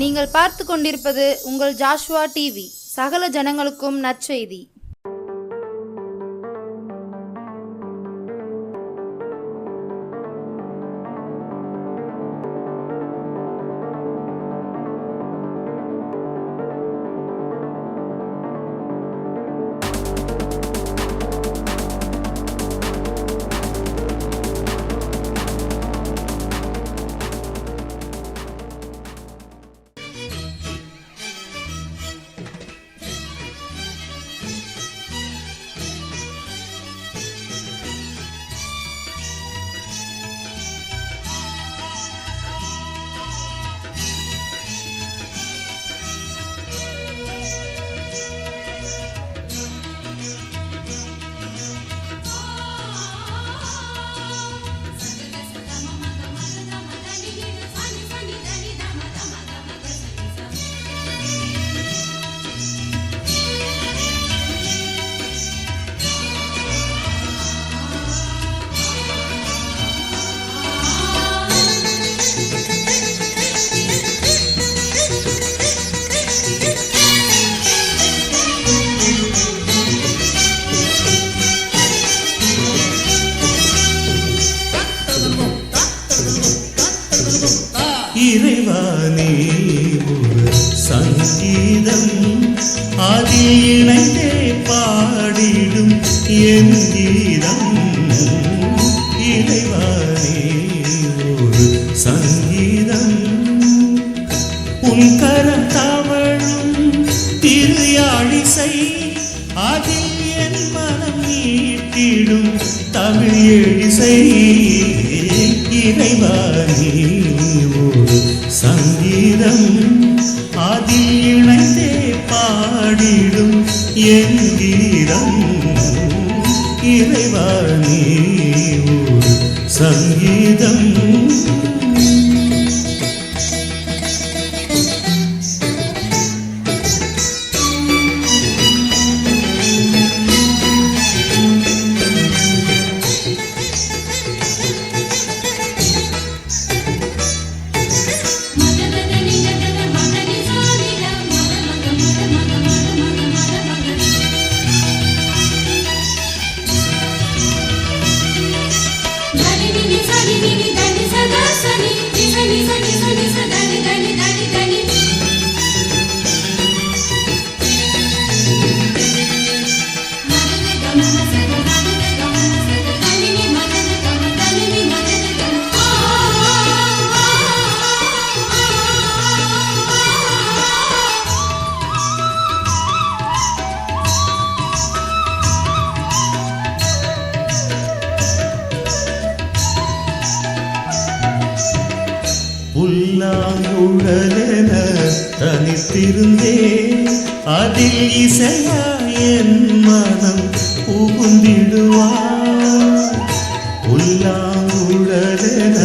நீங்கள் பார்த்து கொண்டிருப்பது உங்கள் ஜாஷுவா டிவி. சகல ஜனங்களுக்கும் நற்செய்தி. இறைவானே ஒரு சங்கீதம் அதில் இணைந்தே பாடிடும் என் கீதம். இறைவானே ஒரு சங்கீதம் உன் கரம் தவழும் திரு யாழிசை அதில் என் மனம் நீட்டிடும் தமிழ் எழிசை. இறைவானே ஒரு சங்கீதம் அதில் இணைந்தே பாடிடும் என் கீதம். இறைவானே ஒரு சங்கீதம். புல்லாங்குழலென தனித்திருந்தே அதில் இசையா என் மனம் புகுந்திடுவார். புல்லாங்குழலென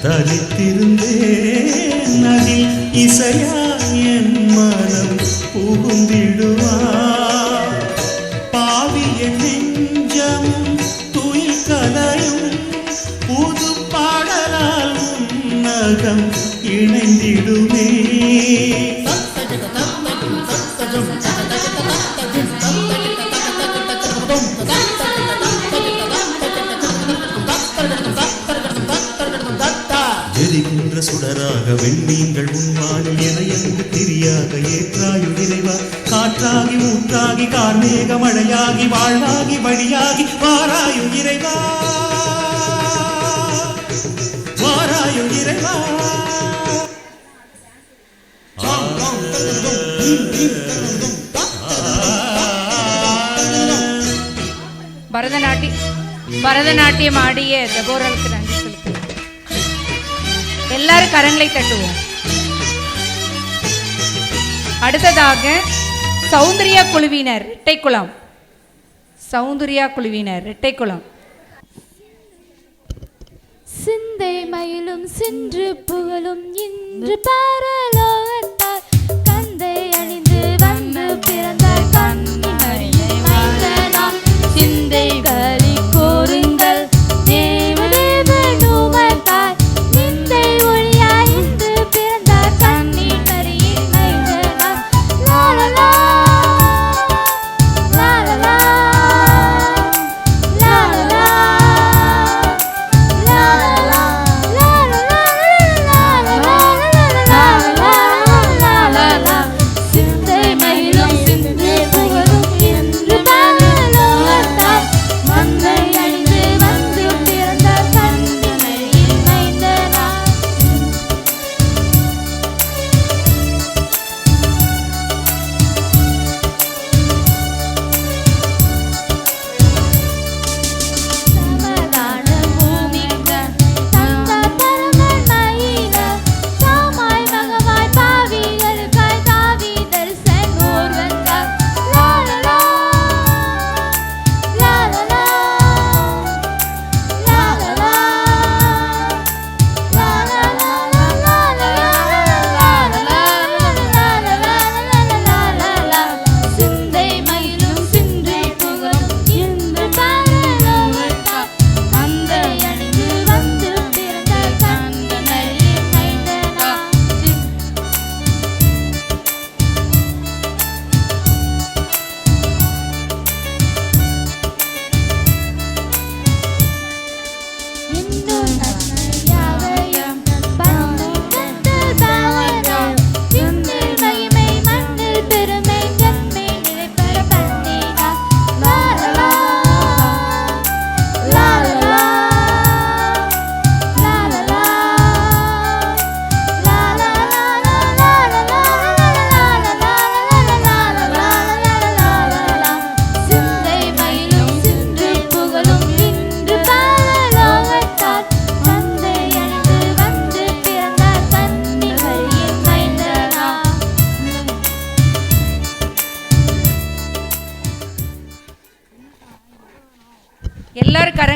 தனித்திருந்தே அதில் இசையா என் மனம் புகுந்திடுவார். பாவிய நெஞ்சம் துயில் கலையும் புது பாடலால் நகம் இணைந்திடுமே. எரிகின்ற சுடராக வெண்ணீங்கள் உன்வானில் என என்று திரியாக ஏற்றாயு இறைவா. காற்றாகி ஊற்றாகி கார்மேக மழையாகி வாழ்வாகி வழியாகி வாராயு இறைவா. வாராயு இறைவா. பரதநாட்டியம் ஆடிய தபோராளுக்கு நன்றி செலுத்துவோம். எல்லாரும் கரங்களை தட்டுவோம். அடுத்ததாக சௌந்தர்யா குழுவினர் இரட்டைக்குளம். சிந்தை மயிலும் சென்று புகழும் இன்று பரலோகத்தார் கந்தை அணிந்து வந்து பிறந்தார் கண்ணிமணியை மைந்தனாம். சிந்தை களி கோருங்கள் தேவதேவனுமத்தாய் நிந்தை ஒளியாய் இன்று பிறந்தார் கண்ணிமணி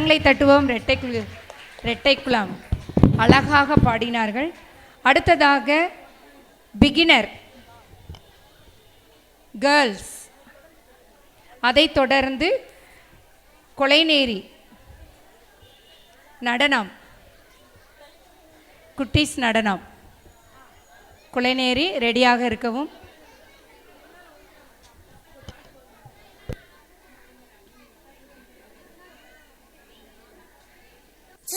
கரங்களை தட்டுவோம். ரெட்டை குலாம் அழகாக பாடினார்கள். அடுத்ததாக பிகினர் கேர்ள்ஸ், அதைத் தொடர்ந்து கொலைநேரி நடனம், குட்டீஸ் நடனம். கொலைநேரி ரெடியாக இருக்கவும்.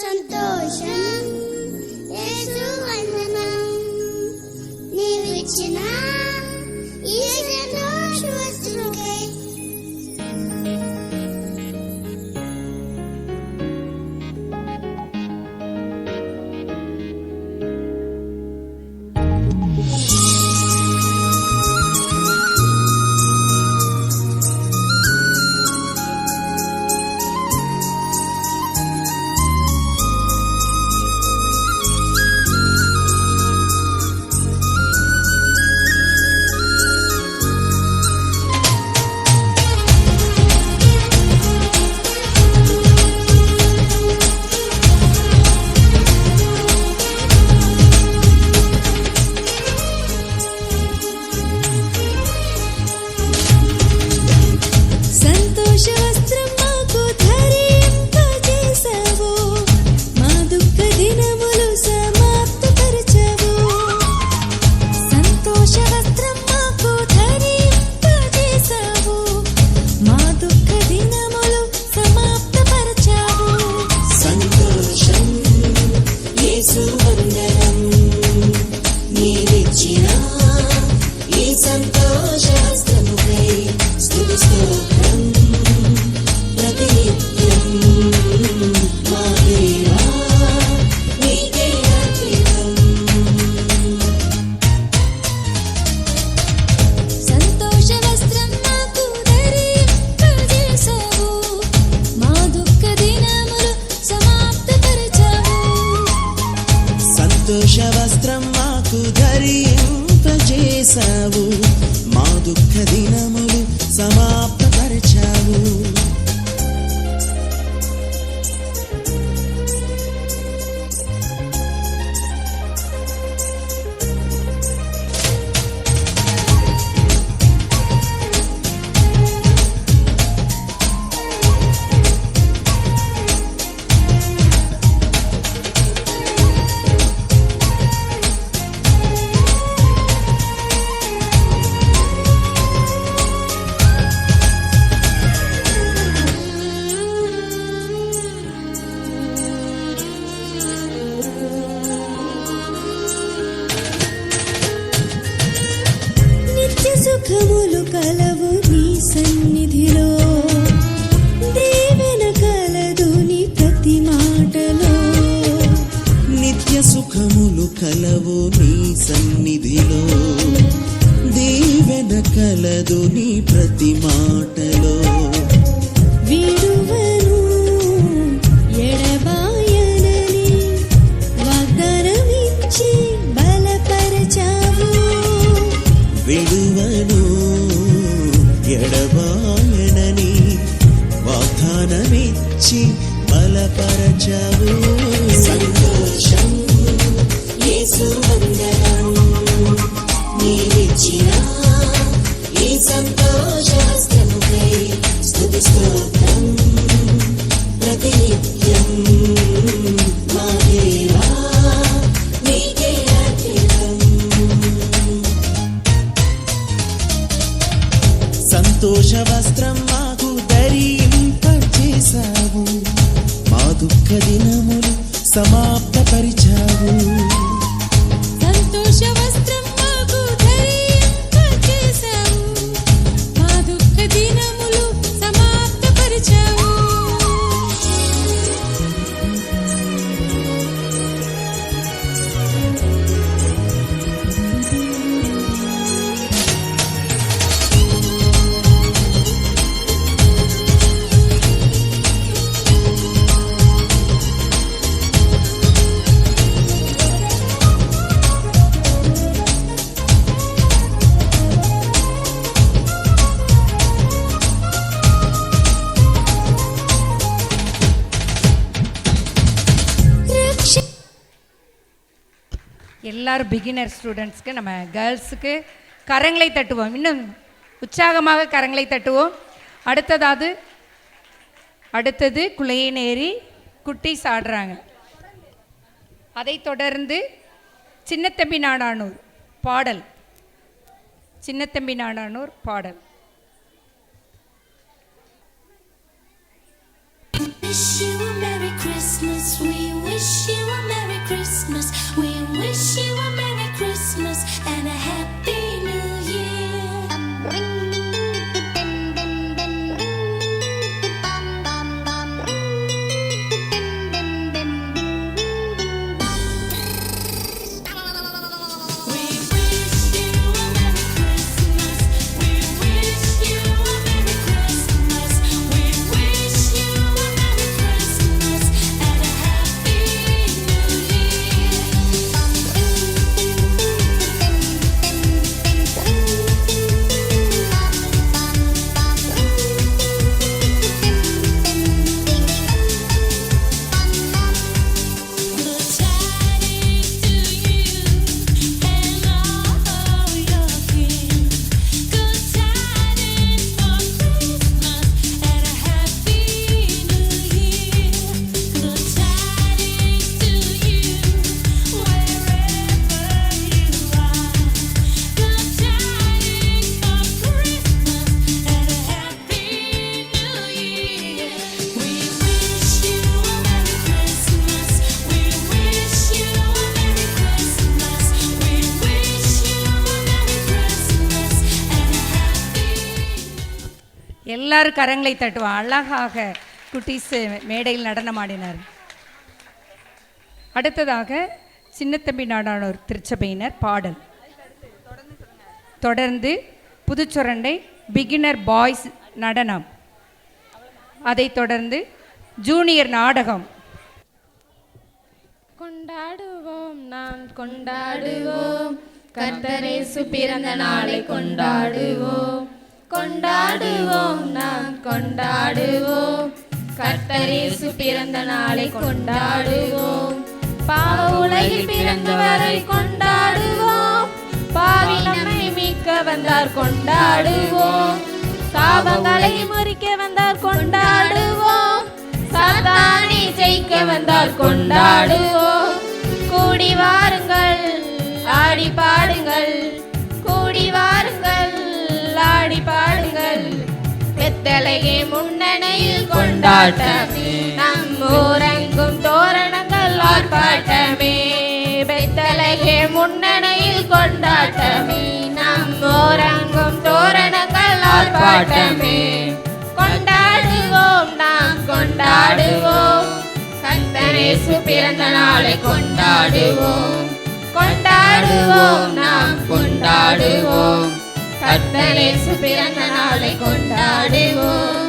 సంతోషం యేసు వందనం నీవిచ్చిన ఈ సంతోష వస్త్రముకై సంతోషవస్త్రం మాకు ధరింపజేశావు, మా దుఃఖ దినములు సమాప్తపరచావు. సుఖములు కలవు నీ సన్నిధిలో, దీవెన కలదు నీ ప్రతి మాటలో. నిత్య సుఖములు కలవు నీ సన్నిధిలో, దీవెన కలదు నీ ప్రతి మాటలో. విడువను ఎడబాయనని వాగ్దానమిచ్చి బలపరచావు. విడువను ఎడబాయనని వాగ్దానమిచ్చి బలపరచావు. సంతోషం యేసు వందనం నీవిచ్చిన ఈ సంతోషాస్త్రముకై స్తుతి స్తోత్రం ప్రతినిత్యం మా దేవా నీకే అర్పితం. సంతోష వస్త్రం మాకు ధరింపజేశావు, మా దుఃఖ దినములు సమాప్తపరిచావు. సంతోష వస్త్రం మాకు ధరింపజేశావు, మా దుఃఖ దినములు సమాప్తపరిచావు. எல்லாரும் பிகினர் ஸ்டூடெண்ட்ஸ்க்கு நம்ம கேர்ள்ஸுக்கு கரங்களை தட்டுவோம், இன்னும் உற்சாகமாக கரங்களை தட்டுவோம். அடுத்தது குலையநேரி குட்டீஸ் ஆடுறாங்க. அதைத் தொடர்ந்து சின்னத்தம்பி நாடானூர் பாடல். சின்னத்தம்பி நாடானூர் பாடல். Wish you a Merry Christmas. We wish you a Merry Christmas. We wish you a Merry Christmas and a Happy New Year. We wish you a Merry Christmas. We wish you a Merry Christmas. We wish you a Merry Christmas and a Happy New Year. Good tidings to you and all your kin. Good tidings for Christmas and a Happy New Year. Good tidings to you wherever you are. Good tidings for Christmas and a Happy New Year. We wish you a Merry Christmas. We wish you a Merry Christmas. We wish you a Merry Christmas and a Happy. எல்லாரும் கரங்களை தட்டுவோம். அழகாக குட்டீஸ் மேடையில் நடனமாடினார். அடுத்ததாக சின்னத்தம்பி நாடானூர் திருச்சபையினர் பாடல். தொடர்ந்து புதுச்சுரண்டை beginner boys நடனம். அதைத் தொடர்ந்து ஜூனியர் நாடகம். கொண்டாடுவோம் நாம் கொண்டாடுவோம், கர்த்தரேசு பிறந்த நாளை கொண்டாடுவோம். கொண்டாடுவோம் நாம் கொண்டாடுவோம், கர்த்தரேசு பிறந்த நாளை கொண்டாடுவோம். பாவ உலகில் பிறந்தவரை கொண்டாடுவோம், பாவி நம்மை மீட்க வந்தார் கொண்டாடுவோம். சாபங்களை முறிக்க வந்தார் கொண்டாடுவோம், சாத்தானை ஜெயிக்க வந்தார் கொண்டாடுவோம். கூடி வாருங்கள் ஆடி பாடுங்கள், கூடி வாருங்கள் ஆடி பாடுங்கள். வெத்தலையே முன்னணியில் கொண்டாட்டமே, நம் ஊரெங்கும் தோரணங்கள் ஆர்ப்பாட்டமே. வெத்தலையே முன்னணியில் கொண்டாட்டமே, நம் ஊரெங்கும் தோரணங்கள் ஆர்ப்பாட்டமே. கொண்டாடுவோம் நாம் கொண்டாடுவோம், கர்த்தரேசு பிறந்த நாளை கொண்டாடுவோம். கொண்டாடுவோம் நாம் கொண்டாடுவோம், கர்த்தரேசு பிறந்த நாளை கொண்டாடுவோம்.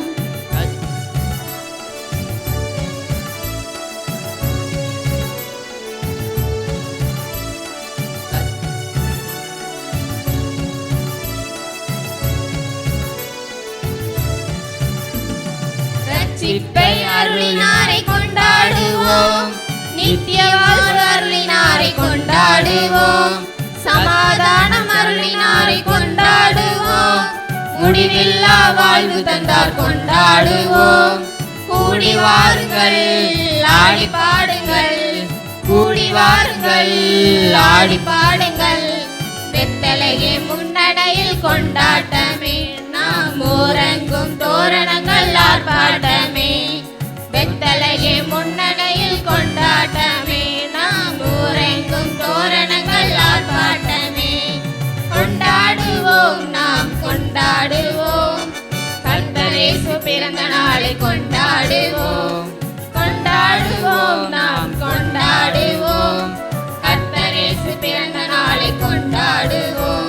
ரட்சிப்பை அருளினாரை கொண்டாடுவோம், நித்திய வாழ்வு அருளினாரை கொண்டாடுவோம். சமாதானம் அருளினாரை கொண்டாடுவோம், முடிவில்லா வாழ்வு தந்தார் கொண்டாடுவோம். கூடி வாருங்கள் ஆடி பாடுங்கள், கூடி வாருங்கள் ஆடி பாடுங்கள். வெத்தலையே முன்னடையில் கொண்டாட்டமே, நாம் ஊரெங்கும் தோரணங்கள் ஆர்ப்பாட்டமே. வெத்தலையே முன்னடையில் கொண்டாட்டமே, நாம் ஊரெங்கும் தோரணங்கள் ஆர்ப்பாட்டமே. கொண்டாடுவோம் நாம் கொண்டாடுவோம், கர்த்தரேசு பிறந்த நாளை கொண்டாடுவோம். கொண்டாடுவோம் நாம் கொண்டாடுவோம், கர்த்தரேசு பிறந்த நாளை கொண்டாடுவோம்.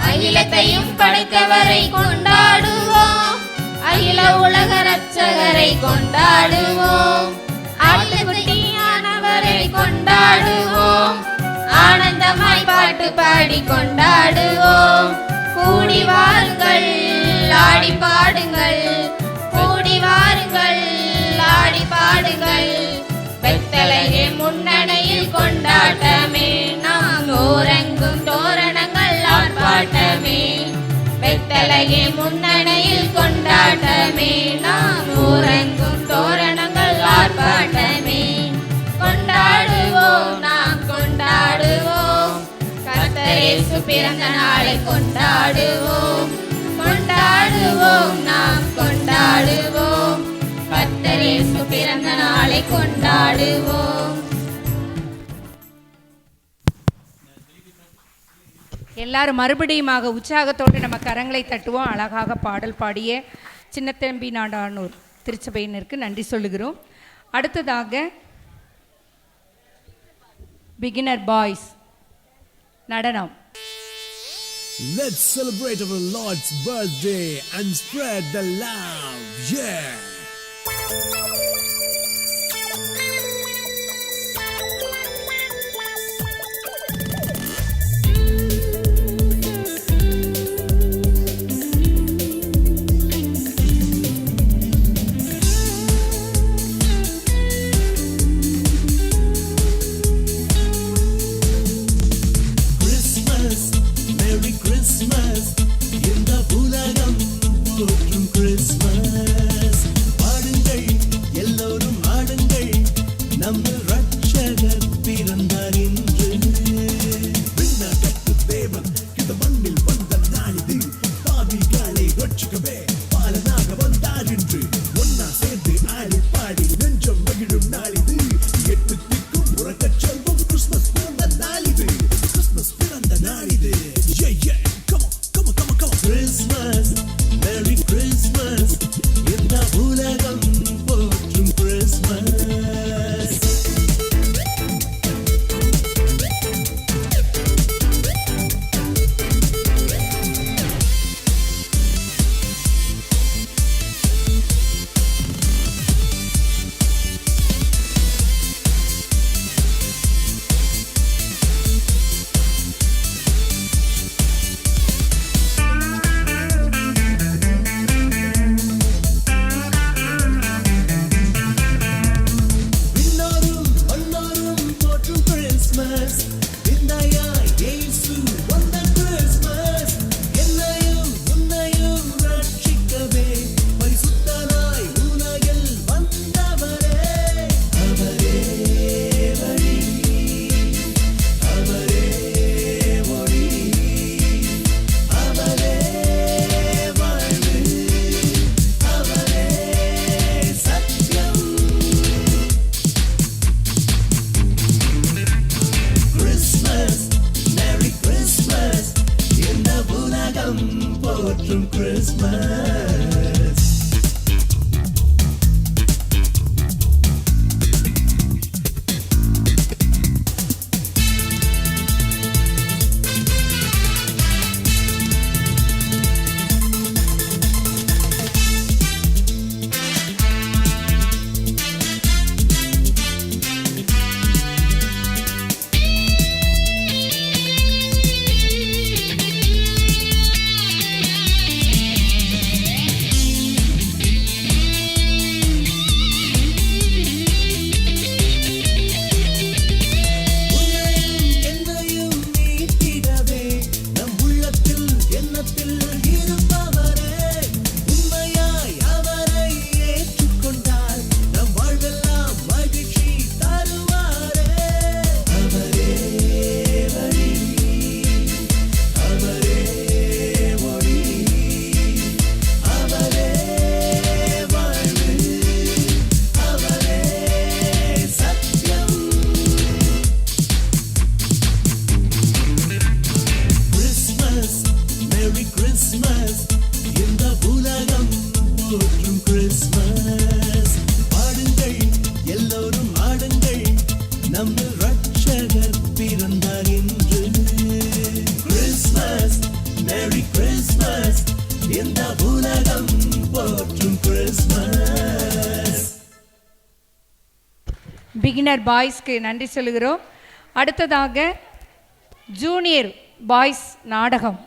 அகிலத்தையும் படைத்தவரை கொண்டாடுவோம், அகில உலக ரட்சகரை கொண்டாடுவோம். ஆட்டுக்குட்டியானவரை கொண்டாடுவோம், ஆனந்தமாய் பாட்டு பாடி கொண்டாடுவோம். கூடி வாருங்கள் ஆடி பாடுங்கள், கூடி வாருங்கள் ஆடி பாடுங்கள். பெத்தலகேம் முன்னணியில் கொண்டாட்டமே, நாம் ஊரெங்கும் தோரணங்கள் ஆர்ப்பாட்டமே. பெத்தலகேம் முன்னணியில் கொண்டாட்டமே, நாம் ஊரெங்கும் தோரணங்கள் ஆர்ப்பாட்டமே. கொண்டாடுவோம் நாம் கொண்டாடுவோம், கர்த்தர் இயேசு பிறந்த நாளை கொண்டாடுவோம். கொண்டாடுவோம் நாம் கொண்டாடுவோம், கர்த்தர் இயேசு பிறந்த நாளை கொண்டாடுவோம். எல்லாரும் மறுபடியுமாக உற்சாகத்தோடு நம்ம கரங்களை தட்டுவோம். அழகாக பாடல் பாடிய சின்னத்தம்பி நாடானூர் திருச்சபையினருக்கு நன்றி சொல்லுகிறோம். அடுத்ததாக பிகினர் பாய்ஸ் நடனம். Let's celebrate our Lord's birthday and spread the love. Yeah. Beginner பாய்ஸ்க்கு நன்றி சொல்லுகிறோம். அடுத்ததாக ஜூனியர் பாய்ஸ் நாடகம்.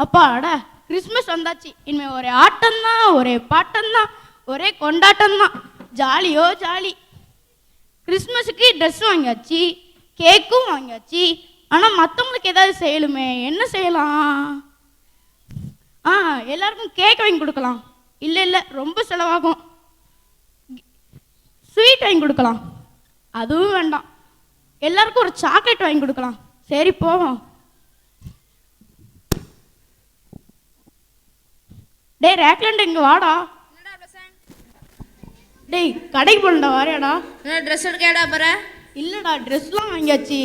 அப்பாடா கிறிஸ்மஸ் வந்தாச்சு. இனிமே ஒரே ஆட்டம்தான், ஒரே பாட்டம்தான், ஒரே கொண்டாட்டம்தான். ஜாலியோ ஜாலி. கிறிஸ்மஸுக்கு ட்ரெஸ் வாங்கியாச்சு, கேக்கும் வாங்கியாச்சு. ஆனால் மற்றவங்களுக்கு ஏதாவது செய்யலுமே, என்ன செய்யலாம்? எல்லாருக்கும் கேக் வாங்கி கொடுக்கலாம். இல்லை ரொம்ப செலவாகும். ஸ்வீட் வாங்கி கொடுக்கலாம். அதுவும் வேண்டாம். எல்லாருக்கும் ஒரு சாக்லேட் வாங்கி கொடுக்கலாம். சரி போவோம். டேய் ரேக்லண்ட் இங்கே வாடா. டேய் கடைக்கு போகணுடா, வாரியாடா. ட்ரெஸ் எடுக்கடா பாரு. இல்லைடா ட்ரெஸ்லாம் வாங்கியாச்சு.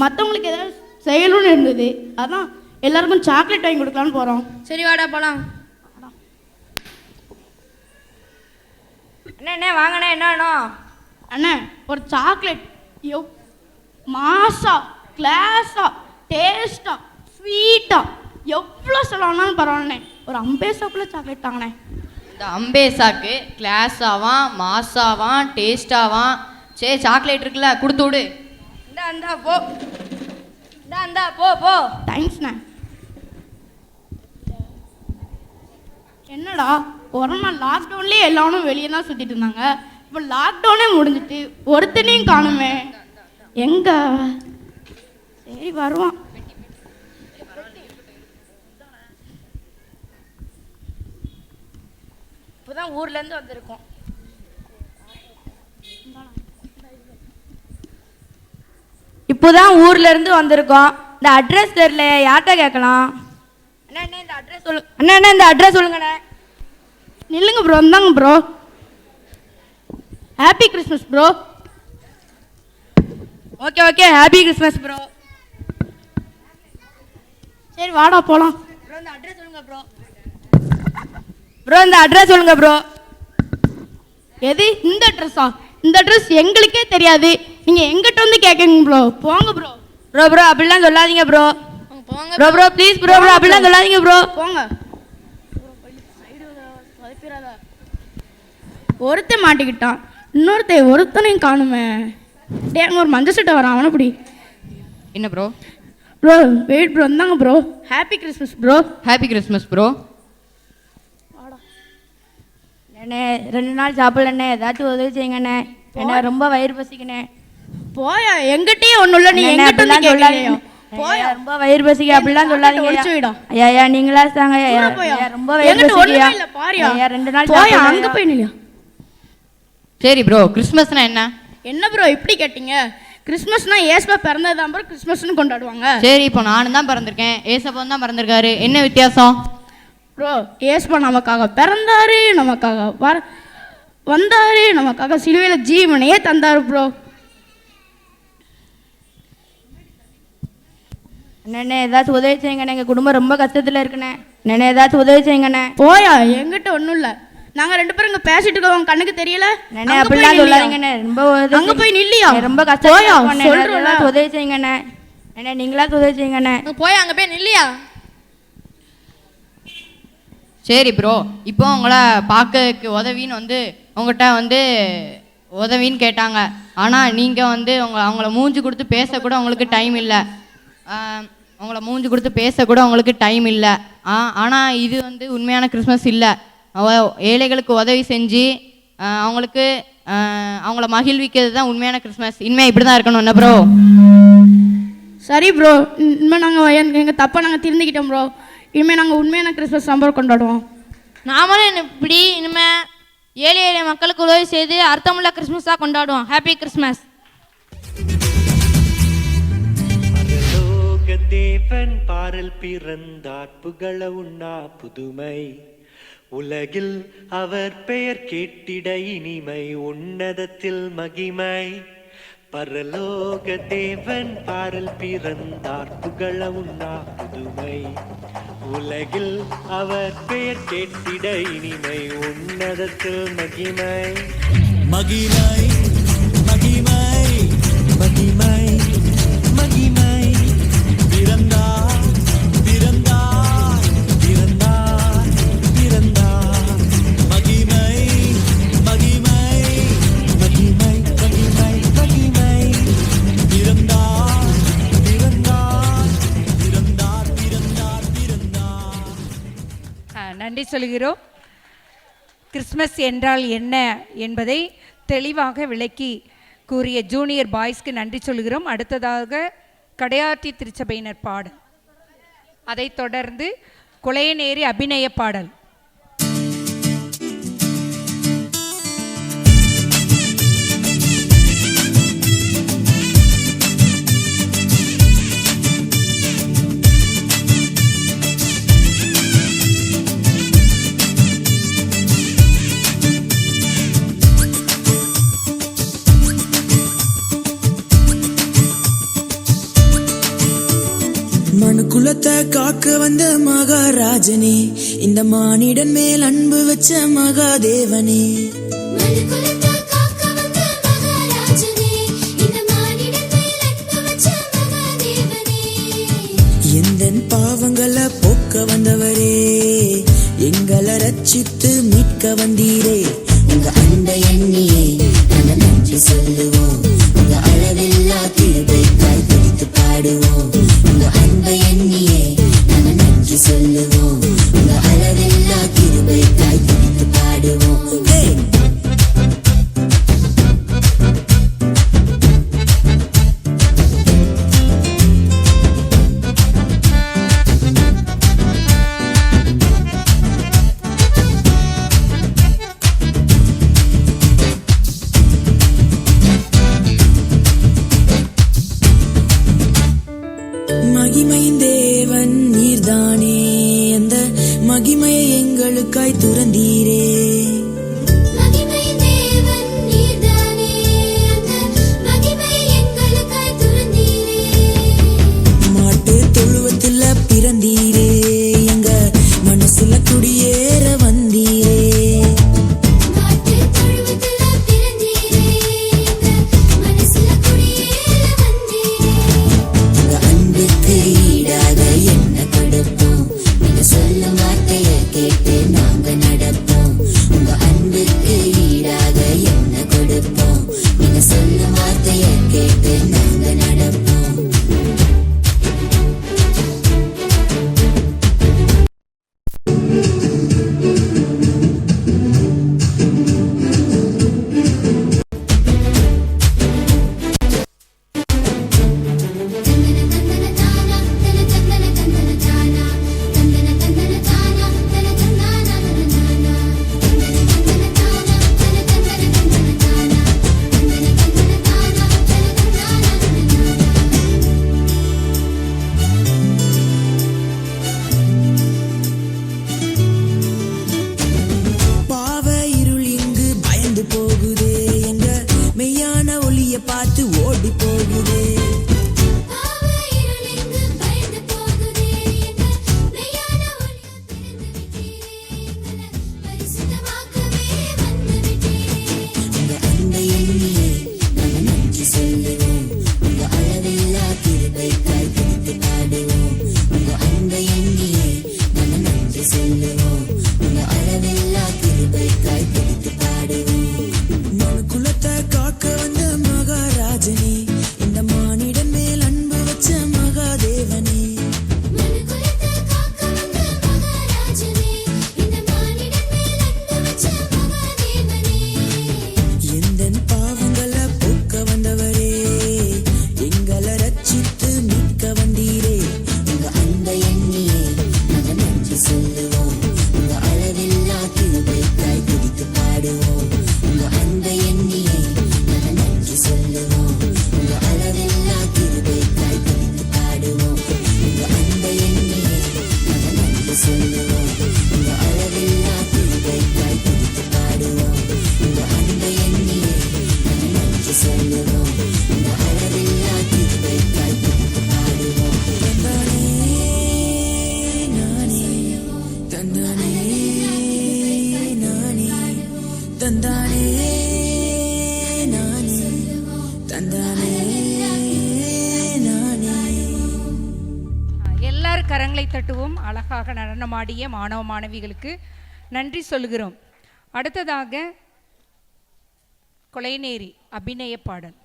மற்றவங்களுக்கு ஏதாவது செய்யணும்னு இருந்தது, அதான் எல்லாருக்கும் சாக்லேட் வாங்கி கொடுக்கலான்னு போகிறோம். சரி வாடா போலாம். அண்ணே வாங்கண்ணே, என்ன வேணும்? அண்ணே ஒரு சாக்லேட். மாசா கிளாஸா டேஸ்டா ஸ்வீட்டா எவ்வளோ செலவானாலும் பரவாயில்லண்ணே. ஒரு 50 பைசாக்குள்ள சாக்லேட் தாங்கண்ணே. இந்த 50 பைசாக்கு கிளாஸாவான், மாசாவான், டேஸ்டாவான். சரி சாக்லேட் இருக்குல்ல, கொடுத்து விடு. இந்தா போ, இந்தா போ போ. தேங்க்ஸ்ண்ணே. என்னடா கொரோனா லாக்டவுன்லேயே எல்லாரும் வெளியே தான் சுற்றிட்டு இருந்தாங்க. இப்போ லாக்டவுனே முடிஞ்சிட்டு ஒருத்தனையும் காணுமே. எங்க? சரி வருவான். இப்போதான் ஊர்லேருந்து வந்திருக்கோம். இப்போதான் ஊர்ல இருந்து வந்திருக்கோம். இந்த அட்ரஸ் தெரியல, யார்கிட்ட கேட்கலாம்? அண்ணா இந்த அட்ரஸ் சொல்லு. அண்ணா இந்த அட்ரஸ் சொல்லுங்கண்ணே. நில்லுங்க ப்ரோ, இந்தாங்க bro. Happy Christmas bro. Okay happy Christmas bro. சரி வாடா போகலாம். ப்ரோ இந்த அட்ரஸ் சொல்லுங்க ப்ரோ. ப்ரோ இந்த அட்ரஸ் சொல்லுங்க ப்ரோ. எது இந்த அட்ரஸா? இந்த அட்ரஸ் எங்களுக்கே தெரியாது. நீங்கள் எங்கிட்ட வந்து கேட்குங்க ப்ரோ. போங்க ப்ரோ. ப்ரோ அப்படிலாம் சொல்லாதீங்க ப்ரோ. போங்க ப்ரோ ப்ளீஸ் ப்ரோ அப்படிலாம் சொல்லாதீங்க ப்ரோ. போங்க. ஒருத்தன் மாட்டிக்கிட்டான், ஒருத்தனையும் காணுமே. டே அங்கே ஒரு மஞ்சள் சட்டை வரான், அவனை பிடி. என்ன ப்ரோ? ப்ரோ வெயிட் ப்ரோ, இந்தாங்க bro. Happy Christmas bro. Happy Christmas bro. அண்ணே 2 நாள் சாப்பிடலண்ணே, ஏதாச்சும் உதவி செய்யுங்கண்ணே. என்ன ரொம்ப வயிறு பசிக்கண்ணே. போயா, எங்கிட்டயே ஒன்றும் இல்லை. நீ எங்கிட்ட வந்து கேட்கலையா? போயா, ரொம்ப வயிறு பசிக்க அப்படிலாம் சொல்லாதீங்க. ஒழிச்சு விடா. ஐயா நீங்களா தாங்க. ரொம்ப வயிறு பசிக்கியா? பாரியா 2 நாள் போயா, அங்கே போய் நில்லையா. சரி ப்ரோ, கிறிஸ்மஸ்னா என்ன? என்ன ப்ரோ இப்படி கேட்டீங்க? கிறிஸ்மஸ்னா ஏசப்பா பிறந்தது தான் ப்ரோ கிறிஸ்மஸ்னு கொண்டாடுவாங்க. சரி இப்போ நானும் தான் பிறந்திருக்கேன், ஏசப்பன் தான் பிறந்திருக்காரு, என்ன வித்தியாசம்? ப்ரோ ஏசப்பா நமக்காக பிறந்தாரு, நமக்காக வந்தாரு, நமக்காக சிலுவையில் ஜீவனையே தந்தாரு ப்ரோ. அண்ணே ஏதாச்சும் உதவி செய்யுங்கண்ணே. எங்கள் குடும்பம் ரொம்ப கஷ்டத்தில் இருக்குண்ணே. அண்ணே ஏதாச்சும் உதவி செய்யுங்கண்ணே. போயா, எங்கிட்ட ஒன்றும் இல்லை. நாங்கள் 2 பேரும் இங்கே பேசிட்டு இருக்கோம், கண்ணுக்கு தெரியல. அண்ணே அப்படிலாம் சொல்லாதீங்கண்ணே. ரொம்ப அங்கே போய் நில்லியா. ரொம்ப கஷ்டம். சொல்கிறோம் உதவி செய்யுங்கண்ணே. அண்ணே நீங்களாச்சும் உதவி செய்யுங்கண்ணே. போய் அங்கே போய் நில்லையா. சரி ப்ரோ, இப்போ உங்களை பார்க்கறதுக்கு உதவின்னு வந்து உங்கள்கிட்ட வந்து உதவின்னு கேட்டாங்க. ஆனால் நீங்கள் வந்து அவங்கள மூஞ்சி கொடுத்து பேசக்கூட உங்களுக்கு டைம் இல்லை. உங்களுக்கு டைம் இல்லை. ஆனால் இது வந்து உண்மையான கிறிஸ்மஸ் இல்லை. ஏழைகளுக்கு உதவி செஞ்சு அவங்கள மகிழ்விக்கிறது தான் உண்மையான கிறிஸ்மஸ். இனிமேல் இப்படி தான் இருக்கணும் என்ன ப்ரோ? சரி ப்ரோ, இனிமேல் நாங்கள் எங்கள் தப்பை நாங்கள் திருந்திக்கிட்டோம் ப்ரோ. இனிமேல் நாங்கள் உண்மையான கிறிஸ்மஸ் சம்பரம் கொண்டாடுவோம். நாமளும் இப்படி இனிமேல் ஏழை மக்களுக்கு உதவி செய்து அர்த்தமுள்ள கிறிஸ்மஸாக கொண்டாடுவோம். Happy Christmas. தேவன் பாரில் பிறந்தார், புகழ உண்ணா புதுமை. உலகில் அவர் பெயர் கேட்டிட இனிமை, உன்னதத்தில் மகிமை. பரலோக தேவன் பாரில் பிறந்தார், புகழ உண்ணா புதுமை. உலகில் அவர் பெயர் கேட்டிட இனிமை, உன்னதத்தில் மகிமை. மகிமை மகிமை மகிமை மகிமை பிறந்தார் பிறந்தார் பிறந்தார் பிறந்தார். மகிமை மகிமை மகிமை மகிமை மகிமை பிறந்தார் பிறந்தார் நன்றி சொல்கிறோம். கிறிஸ்மஸ் என்றால் என்ன என்பதை தெளிவாக விளக்கி கூறிய ஜூனியர் பாய்ஸ்க்கு நன்றி சொல்கிறோம். அடுத்ததாக கடையாற்றி திருச்சபையினர் பாடல், அதைத் தொடர்ந்து குலையநேரி அபிநய பாடல். மனுக்குலத்தை காக்க வந்த மகாராஜனே, இந்த மானிடன் மேல் அன்பு வச்ச மகாதேவனே, எந்தன் பாவங்களை போக்க வந்தவரே, எங்களை ரட்சித்து மீட்க வந்தீரே. உங்க அன்பை எண்ணியே நாங்க நன்றி சொல்லுவோம், உங்க அளவில்லா கிருபைக்காய் துதித்து பாடுவோம். உங்க அன்பை எண்ணியே நாங்க நன்றி சொல்லுவோம், உங்க அளவில்லா கிருபைக்காய் துதித்து பாடுவோம். மகிமையின் தேவன் நீர்தானே, அந்த மகிமையை எங்களுக்காய் துறந்தீரே. மாட்டு தொழுவத்துல பிறந்தீரே, எங்க மனசுல குடியேற வந்தீரே. சொல்லும் வார்த்தையை கேட்டு நாங்க நடப்போம். உங்க அன்புக்கு ஈடாக என்ன கொடுப்போம், நீங்க சொல்லும் வார்த்தையை கேட்டு நாங்க நடப்போம். பாவ இருள் இங்கு பயந்து போகுதே, எங்க மெய்யான ஒளிய பார்த்து ஓடி போகுதே. உங்க அன்பை எண்ணியே நாங்க நன்றி சொல்லுவோம், உங்க அளவில்லா கிருபைக்காய் துதித்து பாடுவோம். உங்க அன்பை எண்ணியே நாங்க நன்றி சொல்லுவோம், உங்க அளவில்லா கிருபைக்காய் துதித்து பாடுவோம். மனுக்குலத்தை காக்க வந்த மகாராஜனே, இந்த மானிடன் மேல் அன்பு வச்ச மகாதேவனே. எந்தன் பாவங்களை போக்க வந்தவரே, எங்களை ரட்சித்து மீட்க வந்தீரே. உங்க அன்பை எண்ணியே நாங்க நன்றி சொல்லுவோம், உங்க அளவில்லா கிருபைக்காய் துதித்து பாடுவோம். உங்க அன்பை எண்ணியே நாங்க நன்றி சொல்லுவோம், உங்க அளவில்லா கிருபைக்காய் துதித்து பாடுவோம். உங்க அன்பை எண்ணியே நாங்க நன்றி சொல்லுவோம், உங்க அளவில்லா கிருபைக்காய் துதித்து பாடுவோம். உங்க அன்பை எண்ணியே நாங்க நன்றி சொல்லுவோம், உங்க அளவில்லா கிருபைக்காய் துதித்து பாடுவோம். தந்தானே நானே, தந்தானே நானே, தந்தானே நானே. எல்லாரும் கரங்களை தட்டுவோம். அழகாக நடனமாடிய மாணவ மாணவிகளுக்கு நன்றி சொல்கிறோம். அடுத்ததாக கொலைநேரி அபிநய பாடல்.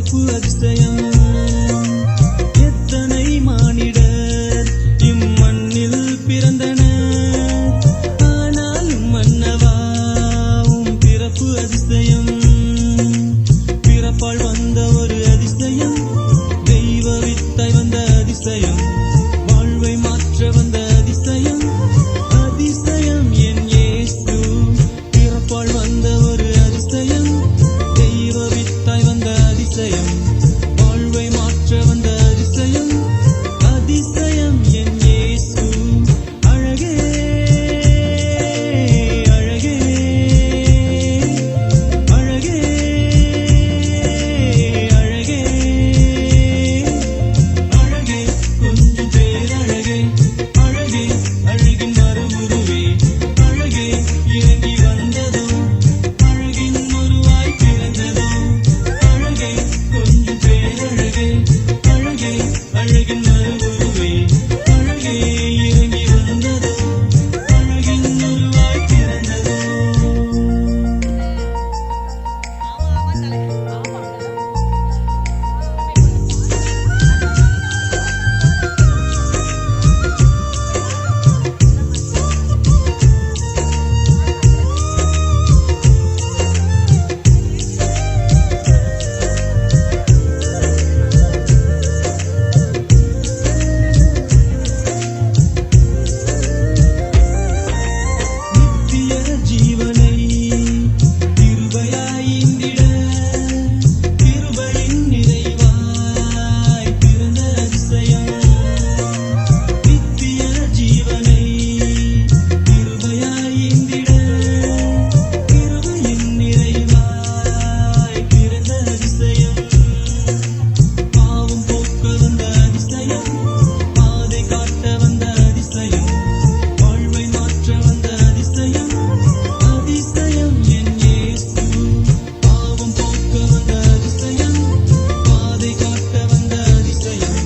பிறப்பு அதிசயம். எத்தனை மானிடர் இம்மண்ணில் பிறந்தனர், ஆனாலும் மன்னவாவும் பிறப்பு அதிசயம். பிறப்பால் வந்த ஒரு அதிசயம், தெய்வ வித்தை வந்த அதிசயம், வாழ்வை மாற்ற வந்த அதிசயம். அதிசயம் என் இயேசு. பிறப்பால் வந்த ஒரு அதிசயம், தெய்வ வித்தை வந்த அதிசயம், வாழ்வை மாற்ற வந்த அதிசயம். அதிசயம் என் இயேசு. அழகே அழகே அழகே அழகே அழகே கொஞ்சம் பேரழகே. அழகே அழகின் மறுவுருவே. அழகே இறங்கி வந்ததோ, அழகின் உருவாய் பிறந்ததோ. அழகே கொஞ்சம் பேரழகே. அழகே அழகின் மறுவுருவே. அழகே இறங்கி வந்ததோ, அழகின் உருவாய் பிறந்ததோ. நித்திய ஜீவனை கிருபையாயிந்திட, கிருபையின் நிறைவாய் பிறந்த அதிசயம். நித்திய ஜீவனை கிருபையாயிந்திட, கிருபையின் நிறைவாய் பிறந்த அதிசயம். பாவம் போக்க வந்த அதிசயம், பாதை காட்ட வந்த அதிசயம், வாழ்வை மாற்ற வந்த அதிசயம். அதிசயம் என் இயேசு. பாவம் போக்க வந்த அதிசயம், பாதை காட்ட வந்த அதிசயம்,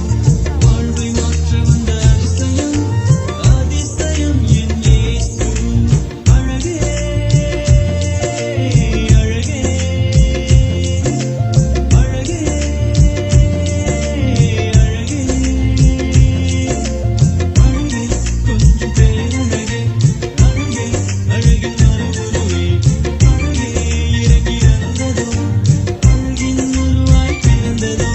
வாழ்வை மாற்ற வந்த அதிசயம். அதிசயம் என் இயேசு. அழகே அழகே அழகே அழகே அழகே கொஞ்சம் பேரழகே. அழகே அழகின் மறுவுருவே. அழகே இறங்கி வந்ததோ, அழகின் உருவாய் பிறந்ததோ.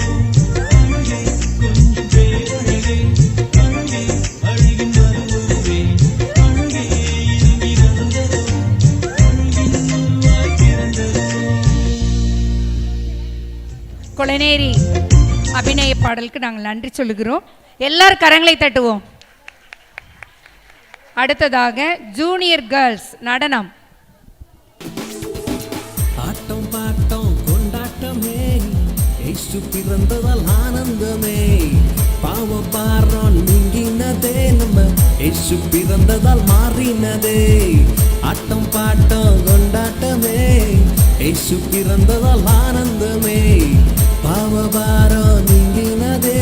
அழகே கொஞ்சம் பேரழகே. அழகே அழகின் மறுவுருவே. அழகே இறங்கி வந்ததோ, அழகின் உருவாய் பிறந்ததோ. கொலநேரி அபிநய பாடலுக்கு நாங்கள் நன்றி சொல்லுகிறோம். எல்லாரும் கரங்களை தட்டுவோம். அடுத்ததாக ஜூனியர் கேர்ள்ஸ் நடனம். ஆட்டம் பாட்டம் கொண்டாட்டமே, இயேசு பிறந்ததால் ஆனந்தமே. பாவ பாரம் நீங்கினதே, நம்ம இயேசு பிறந்ததால் மாறினதே. ஆட்டம் பாட்டம் கொண்டாட்டமே, இயேசு பிறந்ததால் ஆனந்தமே. பாவ பாரம் நீங்கினதே,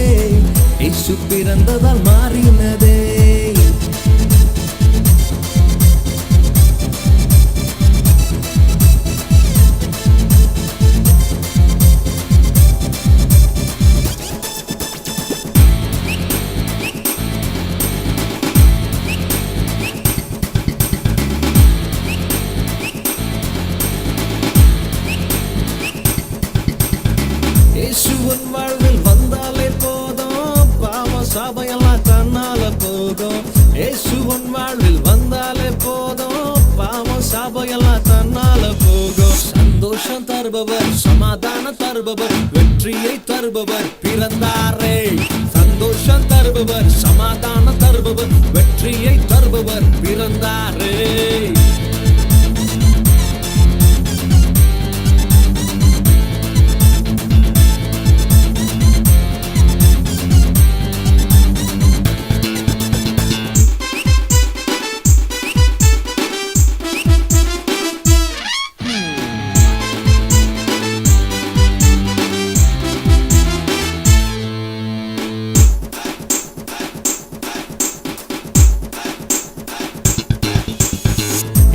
இயேசு பிறந்ததால் மாறினதே. இயேசுவின் வாழ்வில் வந்தாலே போதும், பாவ சாபையெல்லாம் தன்னால போகும். இயேசுவின் வாழ்வில் வந்தாலே போதும், பாவ சாபையெல்லாம் தன்னால போகும். சந்தோஷம் தருபவர், சமாதானம் தருபவர், வெற்றியை தருபவர் பிறந்தாரே. சந்தோஷம் தருபவர், சமாதானம் தருபவர், வெற்றியை தருபவர் பிறந்தாரே.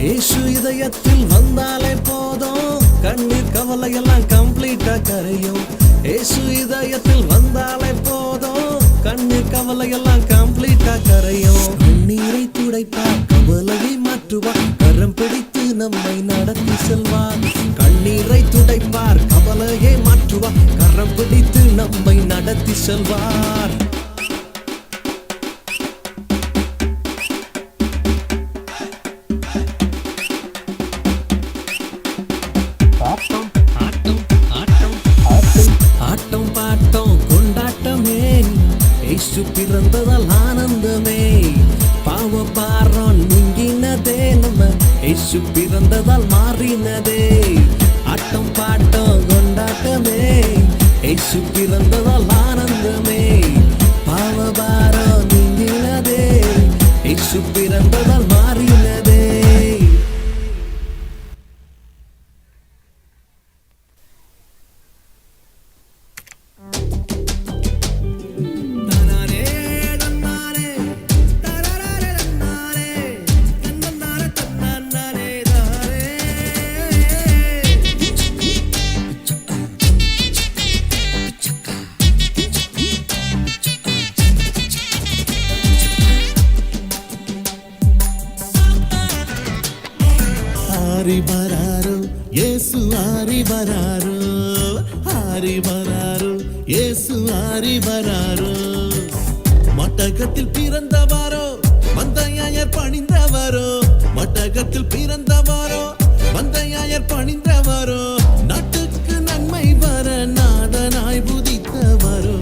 இயேசு இதயத்தில் வந்தாலே போதும், கண்ணீர் கவலை எல்லாம் கம்ப்ளீட்டா கரையும். ஏசு இதயத்தில் வந்தாலே போதும், கண்ணீர் கவலையெல்லாம் கம்ப்ளீட்டா கரையும். கண்ணீரை துடைப்பார், கவலையை மாற்றுவார், கரம் பிடித்து நம்மை நடத்தி செல்வார். கண்ணீரை துடைப்பார், கவலையை மாற்றுவார், கரம் பிடித்து நம்மை நடத்தி செல்வார். ஆட்டம் பாட்டம் கொண்டாட்டமே, இயேசு பிறந்ததால் ஆனந்தமே. பாவ பாரம் நீங்கினதே, நம்ம இயேசு பிறந்ததால் மாறினதே. ஆட்டம் பாட்டம் கொண்டாட்டமே, இயேசு பிறந்ததால் ஆனந்தமே. பாவ பாரம் நீங்கினதே, இயேசு பிறந்ததால் மாறினதே. ஆரி வராரோ இயேசு, ஆரி வராரோ, ஆரி வராரோ இயேசு, ஆரி வராரோ. மட்டகத்தில் பிறந்தவாரோ, மந்தையாயர் பணிந்தவாரோ. மட்டகத்தில் பிறந்தவாரோ, மந்தையாயர் பணிந்தவாரோ. நாட்டுக்கு நன்மை வர நாதனாய் உதித்தவாரோ.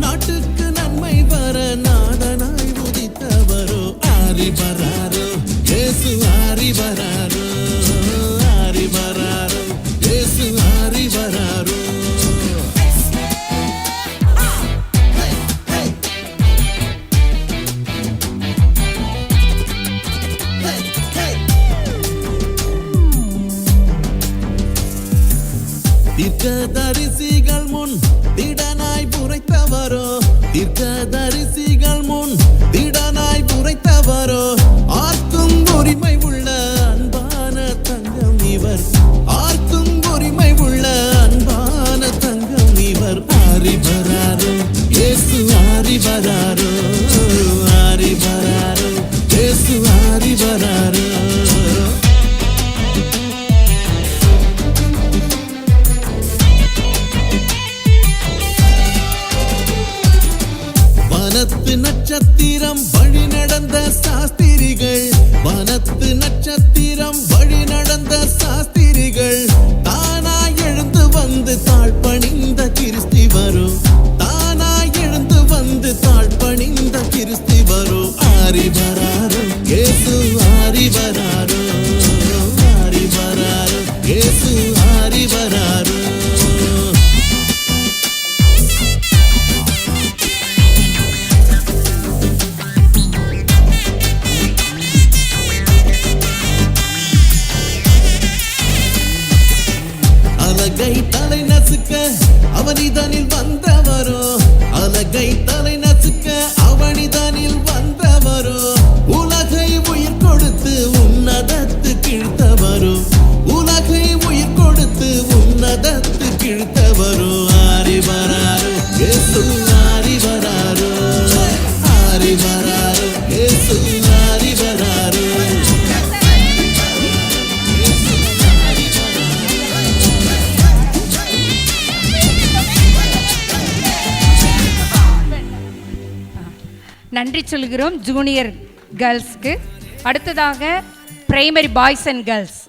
நாட்டுக்கு நன்மை வர நாதனாய் உதித்தவாரோ. ஆரி வராரோ இயேசு, ஆரி வராரோ, ஆரி வராரோ இயேசு, ஆரி வராரோ. தீர்க்கதரிசிகள் முன் திடனாய் புரைத்தவரோ. தீர்க்கதரிசிகள் முன் திடனாய் புரைத்தவரோ. ஆர்க்கும் உரிமை உள்ள அன்பான தங்கம் இவர். ஆர்க்கும் உரிமை உள்ள அன்பான தங்கம் இவர். ஆரி வராரோ இயேசு, ஆரி வராரோ, ஆரி வராரோ இயேசு, ஆரி வராரோ. வனத்து நட்சத்திரம் வழி நடந்த சாஸ்திரிகள். வனத்து நட்சத்திரம் வழி நடந்த சாஸ்திரிகள். தானாய் எழுந்து வந்து தாழ்பணிந்த கிறிஸ்தி வரும். தானாய் எழுந்து வந்து தாழ்பணிந்த கிறிஸ்தி வரும். ஆரி வராரோ இயேசு, ஆரி வராரோ, ஆரி வராரோ இயேசு, ஆரி வராரோ. அலகை தலை நசுக்க அவனிதனில் வந்தவரோ. அலகை தலை நசுக்க அவனிதனில் வந்தவரோ. உலகை உயிர் கொடுத்து உன்னதத்து கிழ்த்தவரோ. உலகை உயிர் கொடுத்து உன்னதத்து கிழ்த்தவரோ. ஆரி வராரோ இயேசு, ஆரி வராரோ, ஆரி வராரோ இயேசு, ஆரி வராரோ. நன்றி சொல்கிறோம் ஜூனியர் கேர்ள்ஸ்க்கு. அடுத்ததாக பிரைமரி பாய்ஸ் அண்ட் கேர்ள்ஸ்.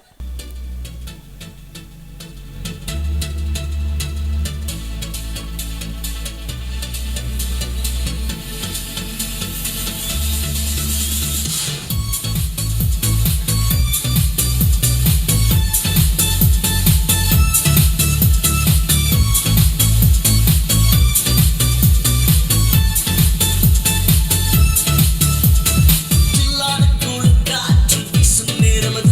காற்று வீசும் நேரமது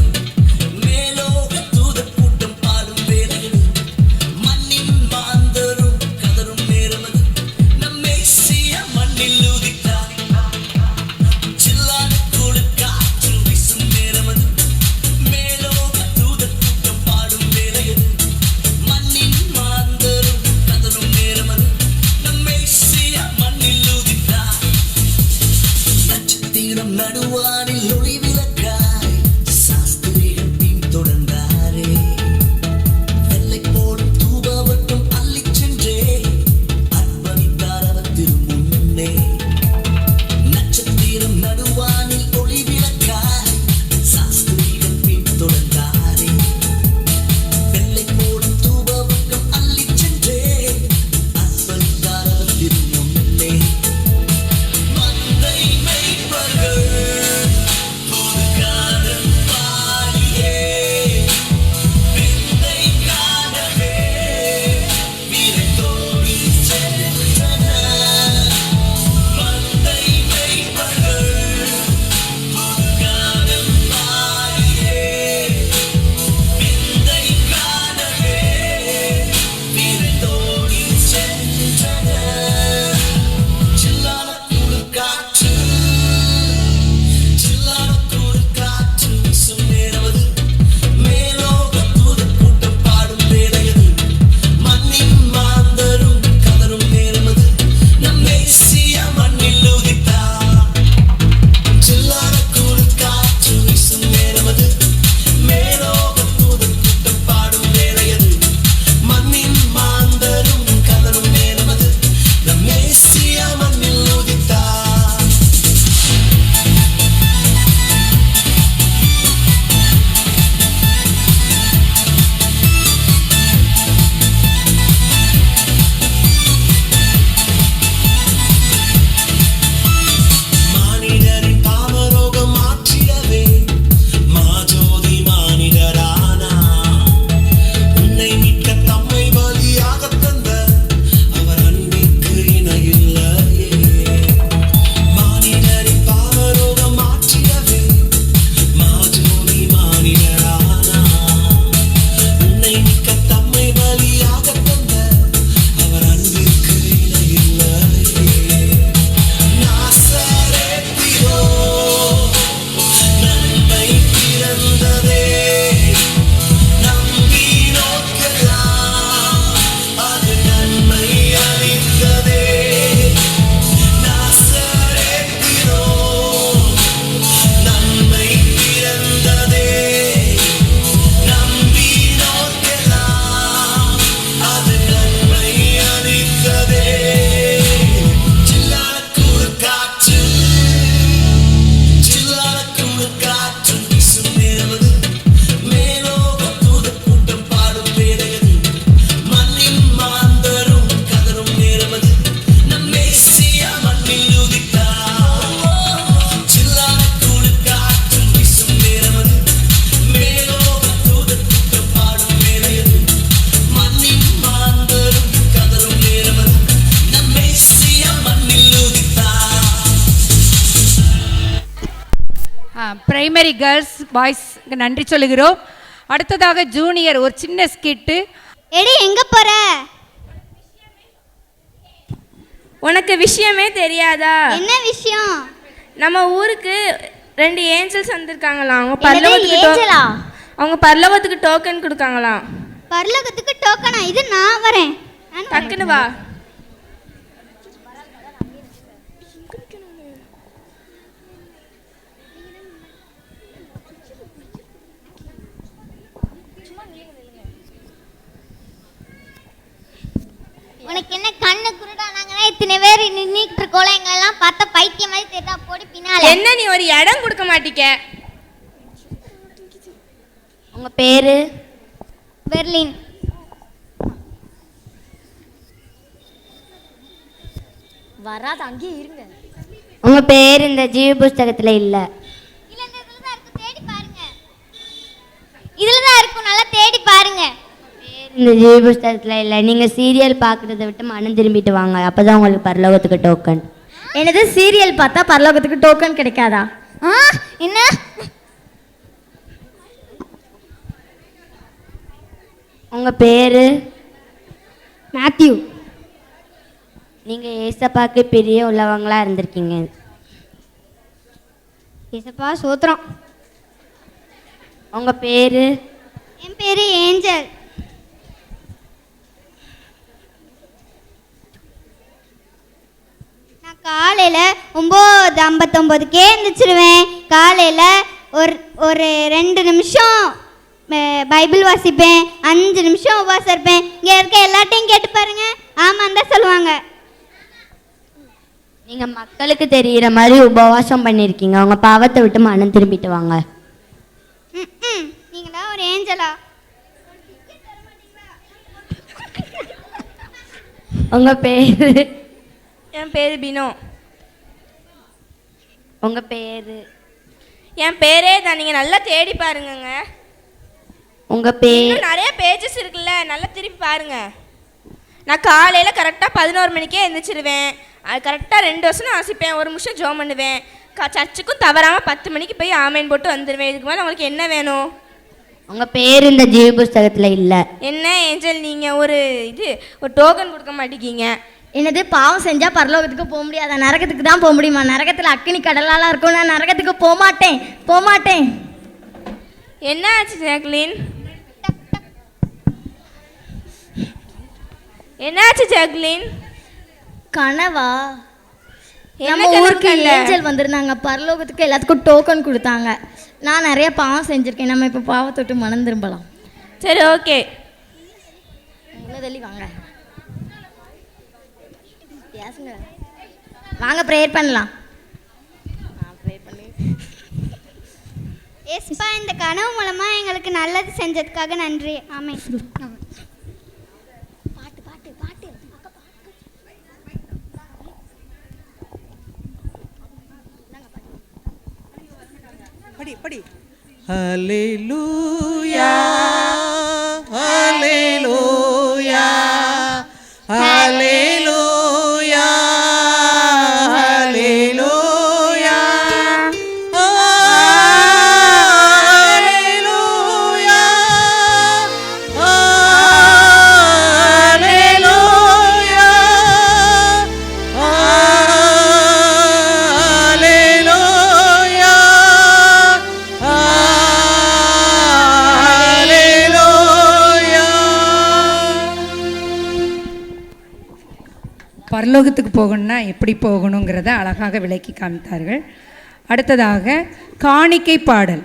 பிரைமரி கேர்ள்ஸ் பாய்ஸ்க்கு நன்றி சொல்லுகிறோம். அடுத்ததாக ஜூனியர் ஒரு சின்ன ஸ்கிட்டு. எடி எங்க போற? உனக்கு விஷயமே தெரியாதா? என்ன விஷயம்? நம்ம ஊருக்கு 2 ஏஞ்சல்ஸ் வந்திருக்காங்களாம். அவங்க பரலோகத்துக்கு டோக்கன் கொடுக்காங்களாம். பரலோகத்துக்கு டோக்கனா? இது நான் வரேன். டக்குன்னு வா. உனக்கு என்ன கண்ணு குருடா? நாங்க இத்தனை பேர் நின்னுட்டு இருக்கோம், எங்களெல்லாம் பார்த்தா பைத்தியம் மாதிரி தெரியுதா? போடி பின்னால. என்ன நீ ஒரு இடம் கொடுக்க மாட்டீங்க? உங்க பேரு? பெர்லின். வராது, அங்கேயே இருங்க. உங்க பேர் இந்த ஜீவ புஸ்தகத்துல இல்ல. இல்ல, இதுல தான் இருக்கு, தேடி பாருங்க. இதுல தான் இருக்கும், நல்லா தேடி பாருங்க. இந்த ஜீவ புஸ்தகத்துல இல்ல. நீங்க சீரியல் பாக்குறதை விட்டு மனம் திரும்பிட்டு வாங்க, அப்பதான் உங்களுக்கு பரலோகத்துக்கு டோக்கன். எனது சீரியல் பார்த்தா பரலோகத்துக்கு டோக்கன் கிடைக்காதா? என்ன? உங்க பேரு? மேத்யூ. நீங்க ஏசப்பாக்கு பிரிய உள்ளவங்களா இருந்திருக்கீங்க. ஏசப்பா சோத்திரம். உங்க பேரு? என் பேரு ஏஞ்சல். நான் காலையில 9:59 எழுந்திரிச்சிருவேன். காலையில ஒரு 2 நிமிஷம் பைபிள் வாசிப்பேன், 5 நிமிஷம் உபவாசம் இருப்பேன். இங்கே இருக்க எல்லாத்தையும் கேட்டு பாருங்க, ஆமாம் தான் சொல்லுவாங்க. நீங்க மக்களுக்கு தெரிகிற மாதிரி உபவாசம் பண்ணியிருக்கீங்க. உங்க பாவத்தை விட்டு மனம் திரும்பிட்டு வாங்க. நீங்க தான் ஒரு ஏஞ்சலா? உங்க பேரு? என் பேரு பினோ. உங்க பேரு? என் பேரே தான், நீங்க நல்லா தேடி பாருங்கங்க. உங்க பேர்? நிறைய பேஜஸ் இருக்குல்ல, நல்லா திருப்பி பாருங்க. நான் காலையில கரெக்டா 11 மணிக்கே எழுந்திரிச்சிருவேன். அது கரெக்டா 2 வருஷம் வாசிப்பேன், 1 நிமிஷம் ஜோம் பண்ணுவேன். சர்ச்சுக்கும் தவறாம 10 மணிக்கு போய் ஆமேன் போட்டு வந்துடுவேன். இதுக்கு மேலே உங்களுக்கு என்ன வேணும்? உங்க பேர் இந்த ஜீவ புஸ்தகத்துல இல்ல. என்ன ஏஞ்சல், நீங்க ஒரு டோக்கன் கொடுக்க மாட்டேங்கீங்க. என்னது, பாவம் செஞ்சா பரலோகத்துக்கு போக முடியாதா? நரகத்துக்கு தான் போக முடியுமா? நரகத்துல அக்கினி கடலாலாம் இருக்கும். நான் நரகத்துக்கு போக மாட்டேன். என்ன ஆச்சு ஜாக்லின்? என்னாச்சு ஜாக்லின்? கனவா? என்ன நம்ம ஊருக்கு கனவு கண்ட? ஏஞ்சல் வந்திருந்தாங்க, பரலோகத்துக்கு எல்லாத்துக்கும் டோக்கன் கொடுத்தாங்க. நான் நிறைய பாவம் செஞ்சிருக்கேன், நம்ம இப்போ பாவத்தை விட்டு மனம் திரும்பலாம். சரி, ஓகே. வாங்க வாங்க ப்ரேயர் பண்ணலாம். ஏசப்பா, இந்த கனவு மூலமா எங்களுக்கு நல்லது செஞ்சதுக்காக நன்றி. ஆமென். படி. ஹல்லேலூயா, ஹல்லேலூயா, ஹல்லேலூயா, ஹல்லேலூயா, ஹல்லேலூயா, ஹல்லேலூயா, ஹல்லேலூயா, பரலோகத்துக்கு போகணும்னா எப்படி போகணுங்கிறத அழகாக விளக்கி காமித்தார்கள். அடுத்ததாக காணிக்கை பாடல்.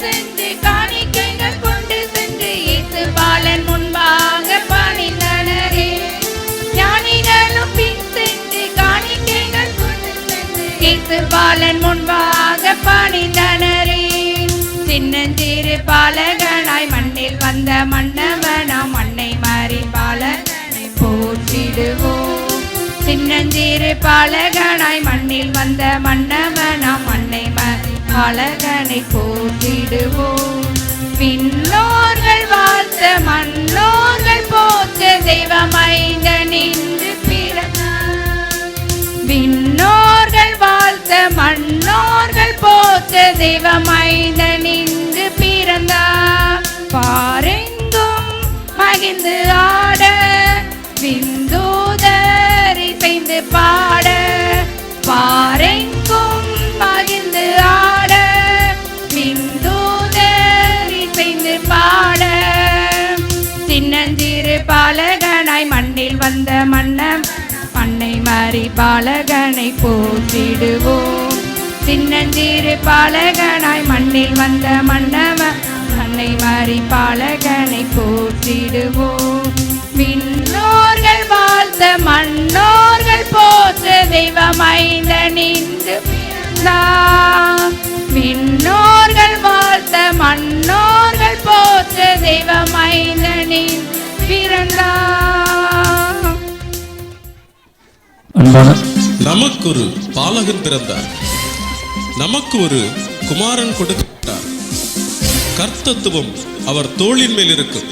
சென்று காணிக்கைகள் கொண்டு சென்று இயேசு பாலன் முன்பாக பணிந்தனரே. ஞானிகளும் பின் சென்று காணிக்கைகள் கொண்டு சென்று இயேசு பாலன் முன்பாக பணிந்தனரே. சின்னஞ்சிறு பாலகனாய் மண்ணில் வந்த மன்னவனாம் மண்ணை மாறி பாலகனை போற்றிடுவோம். சின்னஞ்சிறு பாலகனாய் மண்ணில் வந்த மன்னவனாம் மண்ணை மாறி பாலகனை போற்றிடுவோம். விண்ணோர்கள் வாழ்த்த மன்னோர்கள் போற்ற தெய்வமைந்த நின்று பிறந்தார். விண்ணோர்கள் வாழ்த்த மன்னோர்கள் போற்ற தெய்வமைந்த நின்று பிறந்தார். பாரெங்கும் மகிழ்ந்து ஆட விந்தூதர் இசைந்து பாட. பாரெங்கும் மகிழ்ந்து ஆட விந்தூதர் இசைந்து பாட. சின்னஞ்சிறு பாலகனாய் மண்ணில் வந்த மண்ணை மாறி பாலகனை போற்றிடுவோம். சின்னஞ்சிறு பாலகனாய் மண்ணில் வந்த மண்ணை மாறி பாலகனை போற்றிடுவோம். விண்ணோர்கள் வாழ்த்த மன்னோர்கள் போற்ற தெய்வமைந்த நின்று பிறந்தார். விண்ணோர்கள் வாழ்த்த மன்னோர்கள் போற்ற தெய்வமைந்த நின்று பிறந்தார். நமக்கு ஒரு பாலகன் பிறந்தார், நமக்கு ஒரு குமாரன் கொடுக்கப்பட்டார். கர்த்தத்துவம் அவர் தோளின் மேல் இருக்கும்.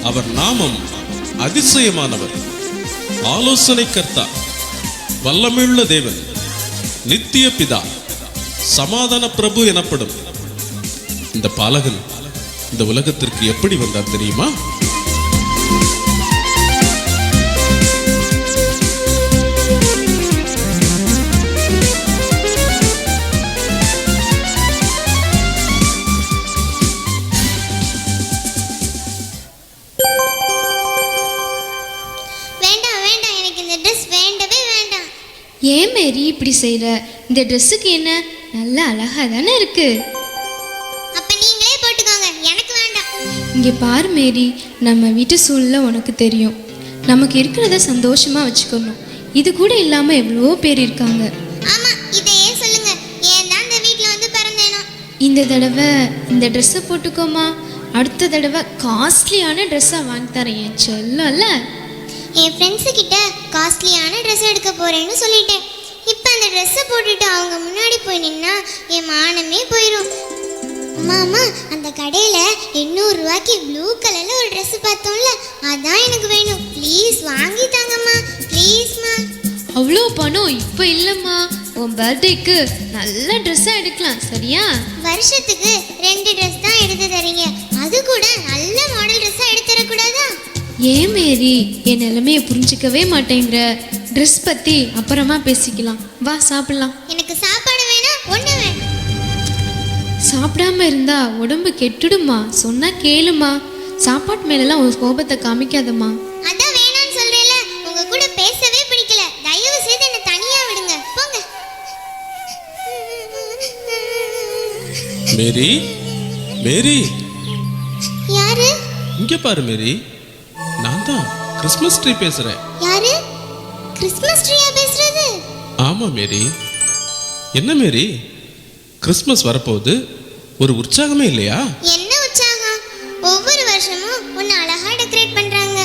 அவர் நாமம் அதிசயமானவர், ஆலோசனை கர்த்தா, வல்லமையுள்ள தேவன், நித்திய பிதா, சமாதான பிரபு எனப்படும். இந்த பாலகன் இந்த உலகத்திற்கு எப்படி வந்தார் தெரியுமா? ஏன் மேரி இப்படி செய்கிற? இந்த ட்ரெஸ்ஸுக்கு என்ன, நல்ல அழகாக தானே இருக்கு. அப்ப நீங்களே போட்டுக்கோங்க, எனக்கு வேண்டாம். இங்கே பாரு மேரி, நம்ம வீட்டு சூழ்நிலை உனக்கு தெரியும். நமக்கு இருக்கிறத சந்தோஷமாக வச்சுக்கணும். இது கூட இல்லாமல் எவ்வளோ பேர் இருக்காங்க. ஆமா, இதையே சொல்லுங்க. ஏன் தான் இந்த வீட்டில் வந்து பிறந்தேனோ. இந்த தடவை இந்த ட்ரெஸ்ஸை போட்டுக்கோமா, அடுத்த தடவை காஸ்ட்லியான ட்ரெஸ்ஸை வாங்கி தரேன் என் செல்லல. என் ஃப்ரெண்ட்ஸு கிட்ட காஸ்ட்லியான ட்ரெஸ் எடுக்க போறேன்னு சொல்லிட்டேன். இப்போ அந்த ட்ரெஸ்ஸை போட்டுட்டு அவங்க முன்னாடி போய் நின்னா என் மானமே போயிடும். மாமா, அந்த கடையில் 800 ரூபாய்க்கு ப்ளூ கலரில் ஒரு ட்ரெஸ் பார்த்தோம்ல, அதான் எனக்கு வேணும். ப்ளீஸ் வாங்கி தாங்கம்மா, ப்ளீஸ்மா. அவ்வளோ பணம் இப்போ இல்லைம்மா. உன் பர்த்டேக்கு நல்ல ட்ரெஸ்ஸாக எடுக்கலாம், சரியா? வருஷத்துக்கு 2 ட்ரெஸ் தான் எடுத்து தரீங்க, அது கூட நல்ல மாடல் ட்ரெஸ்ஸாக எடுத்து தரக்கூடாதா? ஏன் மேரி என் நிலைமையை புரிஞ்சிக்கவே மாட்டேங்கிற? ட்ரெஸ் பற்றி அப்புறமா பேசிக்கலாம், வா சாப்பிடலாம். எனக்கு சாப்பாடு வேணாம், ஒன்று வேணும். சாப்பிடாம இருந்தா உடம்பு கெட்டுடுமா, சொன்னா கேளுமா. சாப்பாட்டு மேலெல்லாம் ஒரு கோபத்தை காமிக்காதம்மா. அதான் வேணான்னு சொல்றேன்ல, உங்க கூட பேசவே பிடிக்கல. தயவு செய்து என்ன தனியா விடுங்க, போங்க. மேரி, மேரி, யாரு? இங்க பாரு மேரி, நான் தான் கிறிஸ்மஸ் ட்ரீ பேசுறேன். யாரு? கிறிஸ்மஸ் ட்ரீயா பேசுறது? ஆமா மேரி. என்ன மேரி, கிறிஸ்மஸ் வரப்போகுது, ஒரு உற்சாகமே இல்லையா? என்ன உற்சாகம்? ஒவ்வொரு வருஷமும் உன்னை அழகா டெக்கரேட் பண்றாங்க,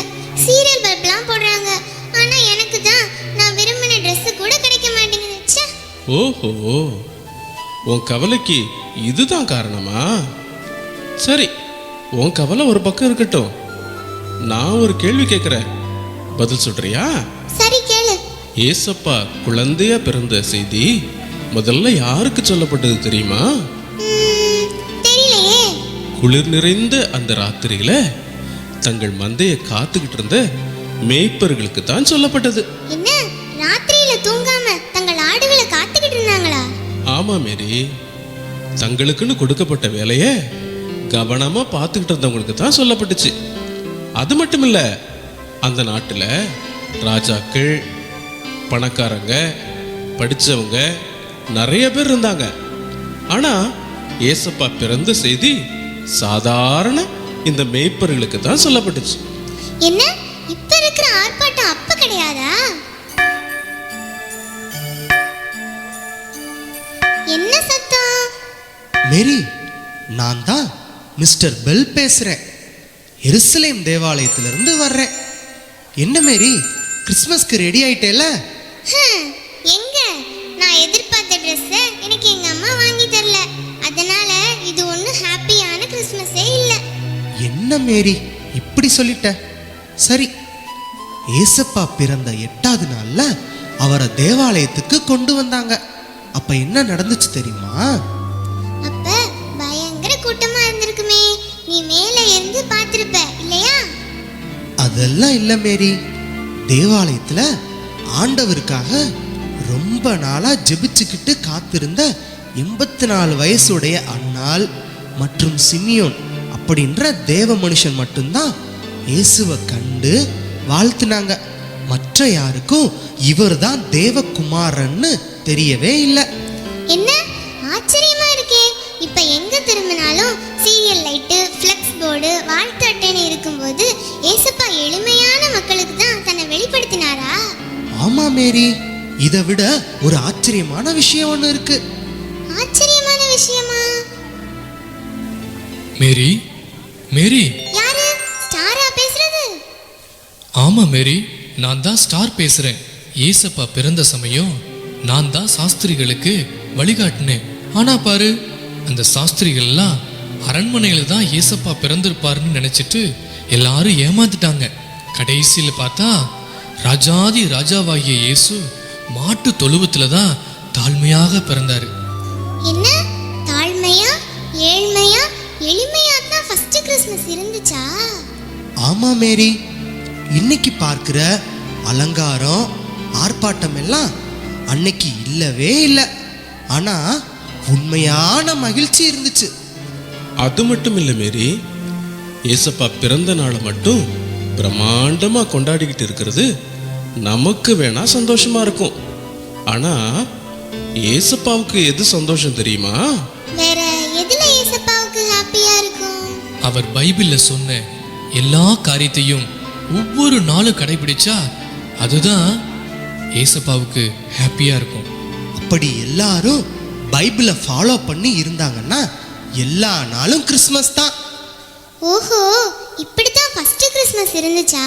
சீரியல் பல்ப்லாம் போடுறாங்க. ஆனா எனக்கு தான் நான் விரும்பின ட்ரெஸ் கூட கிடைக்க மாட்டேங்குது. ச்சே. ஓஹோ, உன் கவலைக்கு இதுதான் காரணமா? சரி, உன் கவலை ஒரு பக்கம் இருக்கட்டும். நான் ஒரு கேள்வி கேட்கிறேன், பதில் சொல்றியா? சரி, கேளு. ஏசப்பா குழந்தையா பிறந்த செய்தி முதல்ல யாருக்கு சொல்லப்பட்டது தெரியுமா? தெரியலையே. குளிர் நிறைந்த அந்த ராத்திரியில தங்கள் மந்தையை காத்துக்கிட்டு இருந்த மேய்ப்பர்களுக்கு தான் சொல்லப்பட்டது. என்ன, ராத்திரியில தூங்காம தங்கள் ஆடுகளை காத்துக்கிட்டு இருந்தாங்களா? ஆமா மேரி, தங்களுக்குன்னு கொடுக்கப்பட்ட வேலையை கவனமா பார்த்துக்கிட்டு இருந்தவங்களுக்கு தான் சொல்லப்பட்டுச்சு. அது மட்டும் இல்ல, அந்த நாட்டுல ராஜாக்கள், பணக்காரங்க, படிச்சவங்க நிறைய பேர் இருந்தாங்க. ஆனா ஏசப்பா பிறந்த செய்தி சாதாரண இந்த மேய்ப்பர்களுக்கு தான் சொல்லப்பட்டுச்சு. என்ன இப்ப இருக்கிற ஆர்ப்பாட்டம் அப்ப கிடையாதா? என்ன சத்தம்? மேரி, நான் தான் மிஸ்டர் பெல் பேசுறேன். எருசலேம் தேவாலயத்திலிருந்து வர்றேன். என்ன மேரி, கிறிஸ்மஸ்க்கு ரெடி ஆயிட்டேல? எங்க நான் எதிர்பார்த்த ட்ரெஸ் எனக்கு எங்க அம்மா வாங்கி தரல. அதனால இது ஒன்றும் ஹாப்பியான கிறிஸ்மஸே இல்லை. என்ன மேரி இப்படி சொல்லிட்ட? சரி, ஏசப்பா பிறந்த 8வது நாள்ல அவரை தேவாலயத்துக்கு கொண்டு வந்தாங்க. அப்ப என்ன நடந்துச்சு தெரியுமா? அப்ப பயங்கர கூட்டமா இருந்திருக்குமே. நீ மேல இருந்து பார்த்திருப்ப இல்லையா? அதெல்லாம் இல்ல மேரி. தேவாலயத்துல ஆண்டவருக்காக ரொம்ப நாளா ஜெபிச்சுக்கிட்டு காத்திருந்த 84 வயசுடைய அன்னாள் மற்றும் சிமியோன் அப்படின்ற தேவ மனுஷன் மட்டும்தான் இயேசுவை கண்டு வாழ்த்துனாங்க. மற்ற யாருக்கும் இவர் தான் தேவகுமாரன்னு தெரியவே இல்லை. என்ன ஆச்சரியமா இருக்கே. இப்ப எங்க திரும்பினாலும் சீரியல் லைட்டு, ஃப்ளெக்ஸ் போர்டு, வாழ்த்து அட்டைன்னு இருக்கும்போது ஏசப்பா எளிமையான மக்களுக்கு தான் தன்னை வெளிப்படுத்தினாரா? ஆமா மேரி, இதை விட ஒரு ஆச்சரியமான விஷயம் ஒன்று இருக்கு. ஆச்சரியமான விஷயமா? மேரி, மேரி. யாரு? ஸ்டாரா பேசுறது? ஆமா மேரி, நான் தான் ஸ்டார் பேசுறேன். ஏசப்பா பிறந்த சமயம் நான் தான் சாஸ்திரிகளுக்கு வழிகாட்டினேன். ஆனா பாரு, அந்த சாஸ்திரிகள்லாம் அரண்மனையில தான் ஏசப்பா பிறந்திருப்பாருன்னு நினைச்சிட்டு எல்லாரும் ஏமாந்துட்டாங்க. கடைசியில் பார்த்தா ராஜாதி ராஜாவாகிய இயேசு மாட்டு தொழுவத்துல தான் தாழ்மையாக பிறந்தாரு. என்ன தாழ்மையா, ஏழ்மையா, எளிமையா தான் ஃபர்ஸ்ட் கிறிஸ்மஸ் இருந்துச்சா? ஆமா மேரி, இன்னைக்கு பார்க்கிற அலங்காரம், ஆர்ப்பாட்டம் எல்லாம் அன்னைக்கு இல்லவே இல்லை. ஆனா உண்மையான மகிழ்ச்சி இருந்துச்சு. அது மட்டும் இல்லை மேரி, ஏசப்பா பிறந்த நாளை மட்டும் பிரம்மாண்டமா கொண்டாடிக்கிட்டு இருக்கிறது நமக்கு வேணா சந்தோஷமா இருக்கும். ஆனா ஏசப்பாவுக்கு எது சந்தோஷம் தெரியுமா? வேற எதுல ஏசப்பாவுக்கு ஹாப்பியா இருக்கும்? அவர் பைபிள்ல சொன்ன எல்லா காரியத்தையும் ஒவ்வொரு நாளும் கடைபிடிச்சா அதுதான் ஏசப்பாவுக்கு ஹாப்பியா இருக்கும். அப்படி எல்லாரும் பைபிளை ஃபாலோ பண்ணி இருந்தாங்கன்னா எல்லா நாளும் கிறிஸ்மஸ் தான். ஓஹோ, இப்படித்தான் ஃபர்ஸ்ட் கிறிஸ்மஸ் இருந்துச்சா?